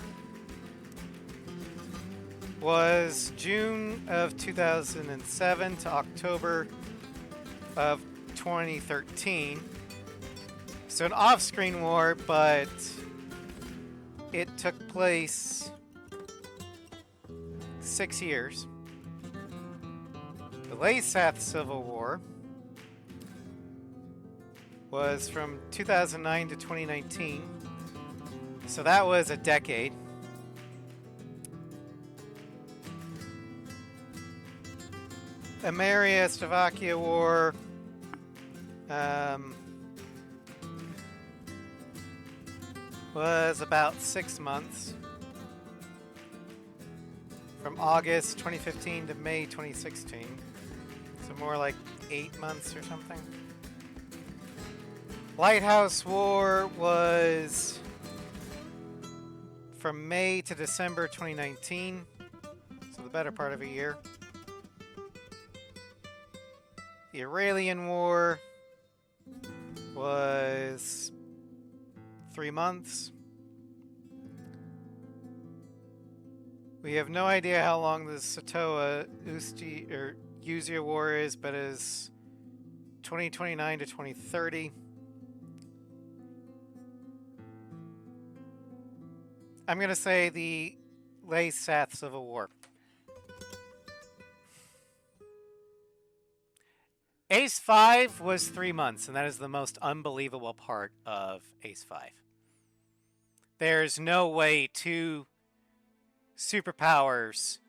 was June of 2007 to October of 2013. So an off-screen war, but it took place 6 years. The Laysath Civil War was from 2009 to 2019. So that was a decade. Ameria Slovakia War was about 6 months. From August 2015 to May 2016. So more like 8 months or something. Lighthouse War was from May to December 2019. So the better part of a year. The Aurelian War was 3 months. We have no idea how long the Satoa Uzia War is, but is 2029 to 2030. I'm going to say the Laysath Civil War. Ace 5 was 3 months, and that is the most unbelievable part of Ace 5. There's no way two superpowers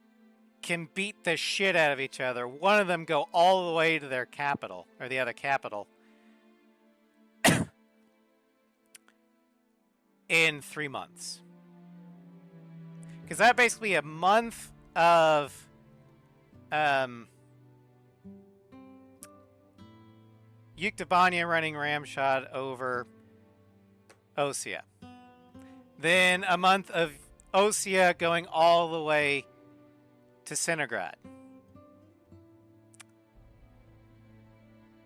can beat the shit out of each other. One of them go all the way to their capital, or the other capital, in 3 months. Because that basically a month of Yuktabanya running ramshot over Osea. Then a month of Osea going all the way to Cinegrad.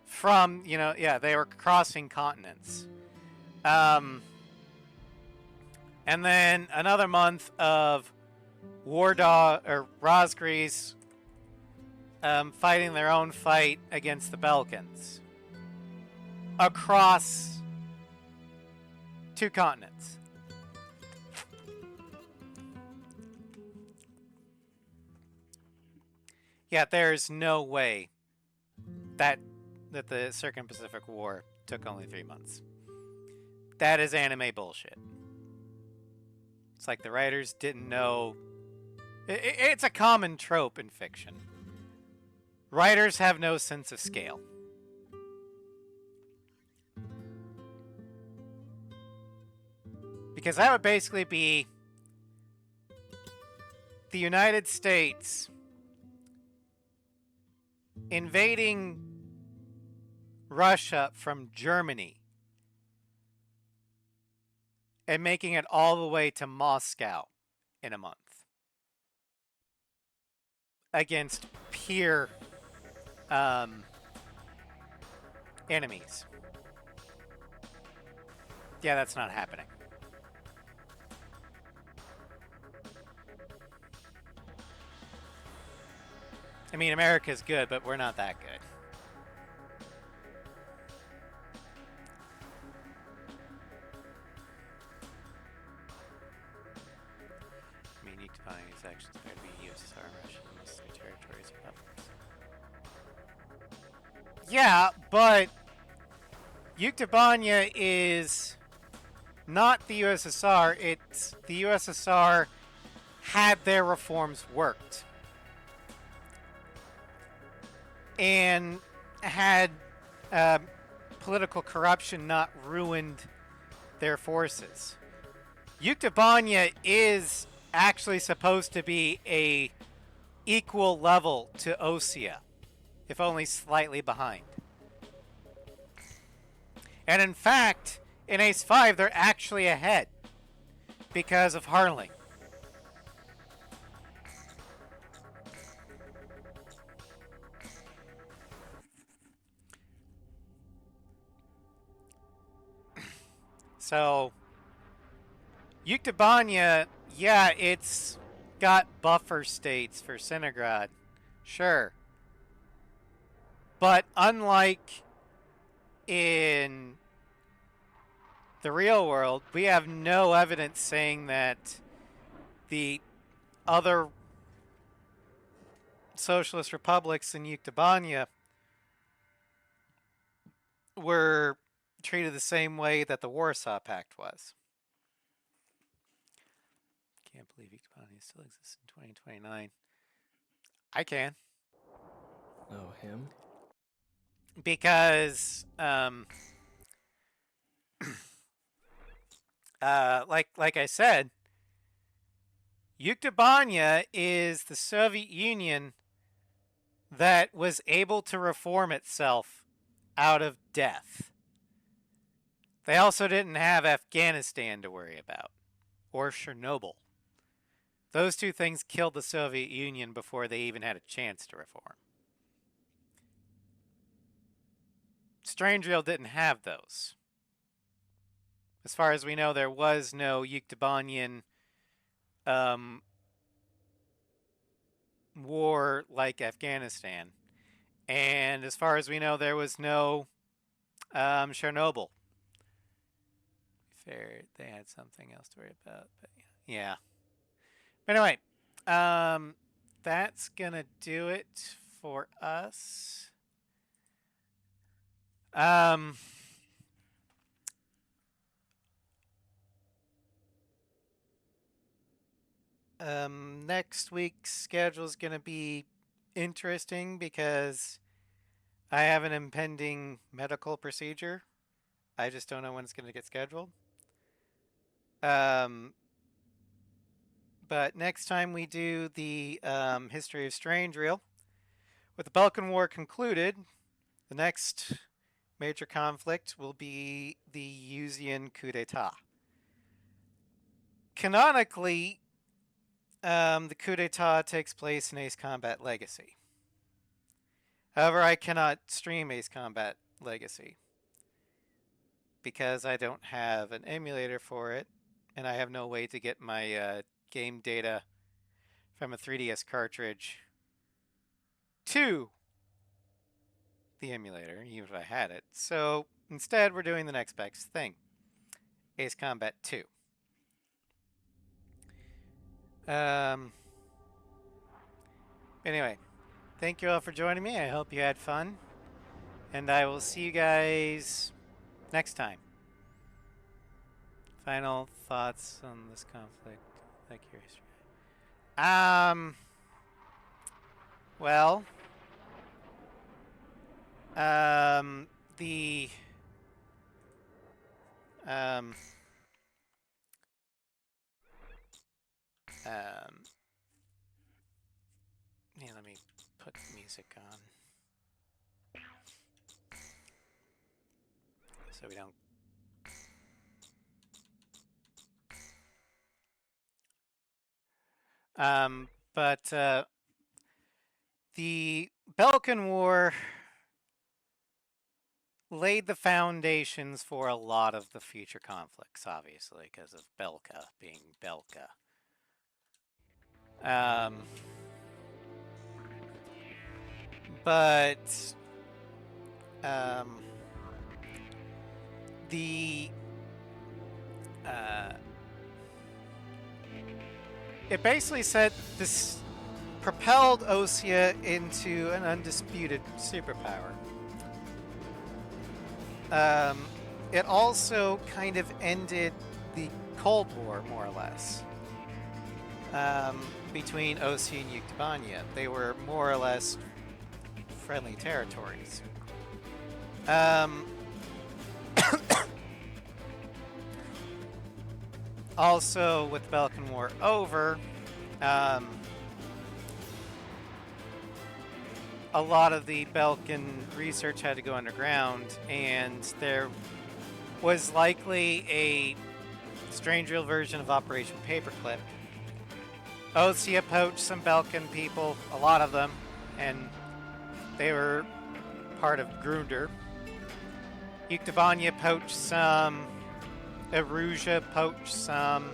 From, they were crossing continents. And then another month of Rosgrees fighting their own fight against the Belkans. Across 2 continents. Yeah, there's no way that the Circum-Pacific War took only 3 months. That is anime bullshit. It's like the writers didn't know. It's a common trope in fiction. Writers have no sense of scale. Because that would basically be the United States invading Russia from Germany and making it all the way to Moscow in a month against peer enemies. Yeah, that's not happening. I mean, America's good, but we're not that good. I mean, Yuktabania's actions appear to be USSR and Russia and most of their territories are public. Yeah, but Yuktabania is not the USSR. It's the USSR had their reforms worked. And had political corruption not ruined their forces. Yuktobanya is actually supposed to be a equal level to Osea, if only slightly behind. And in fact, in Ace 5, they're actually ahead because of Harling. So, Yuktobanya, yeah, it's got buffer states for Cinegrad. Sure. But unlike in the real world, we have no evidence saying that the other socialist republics in Yuktobanya were treated the same way that the Warsaw Pact was. Can't believe Yuktobanya still exists in 2029. I can. Oh, him? Because, like I said, Yuktobanya is the Soviet Union that was able to reform itself out of death. They also didn't have Afghanistan to worry about, or Chernobyl. Those two things killed the Soviet Union before they even had a chance to reform. Strangereal didn't have those. As far as we know, there was no Yuktobanyan war like Afghanistan. And as far as we know, there was no Chernobyl. Fair, they had something else to worry about. But yeah. But anyway, that's going to do it for us. Next week's schedule is going to be interesting because I have an impending medical procedure. I just don't know when it's going to get scheduled. But next time we do the History of Strangereal, with the Belkan War concluded, the next major conflict will be the Yuzian coup d'etat. Canonically, the coup d'etat takes place in Ace Combat Legacy. However, I cannot stream Ace Combat Legacy because I don't have an emulator for it, and I have no way to get my game data from a 3DS cartridge to the emulator, even if I had it. So instead, we're doing the next best thing, Ace Combat 2. Anyway, thank you all for joining me. I hope you had fun, and I will see you guys next time. Final thoughts on this conflict, like your history. Well, yeah, let me put music on so we don't. But the Belkan War laid the foundations for a lot of the future conflicts, obviously, because of Belka being Belka. But it basically said this propelled Osea into an undisputed superpower. It also kind of ended the Cold War, more or less, between Osea and Yuktobanya. They were more or less friendly territories. Also, with Belkan War over, a lot of the Belkan research had to go underground, and there was likely a Strangereal version of Operation Paperclip. Osea poached some Belkan people, a lot of them, and they were part of Grunder. Yuktavanya poached some. Erusia poached some.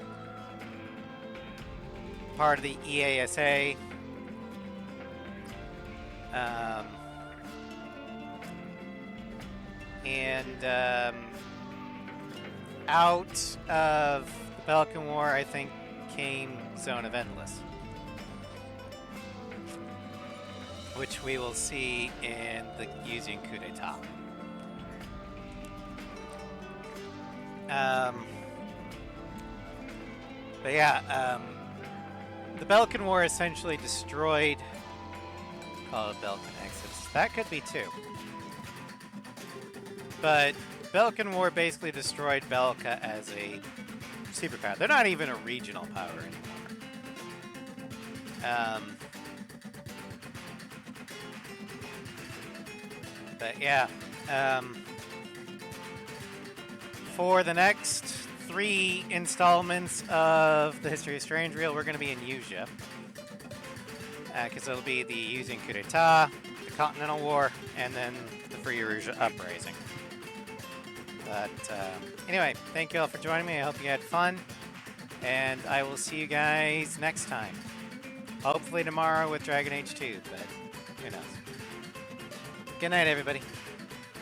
Part of the EASA. Out of the Belkan War, I think, came Zone of Endless, which we will see in the Yuuzhan coup d'etat. But yeah, the Belkan War essentially destroyed. Call it Belkan Exodus. That could be too. But Belkan War basically destroyed Belka as a superpower. They're not even a regional power anymore. But yeah, for the next 3 installments of the History of Strangereal, we're going to be in Yuuzhan. Because it'll be the Yuuzhan coup d'etat, the Continental War, and then the Free Erusia uprising. But anyway, thank you all for joining me. I hope you had fun. And I will see you guys next time. Hopefully tomorrow with Dragon Age 2, but who knows. Good night, everybody.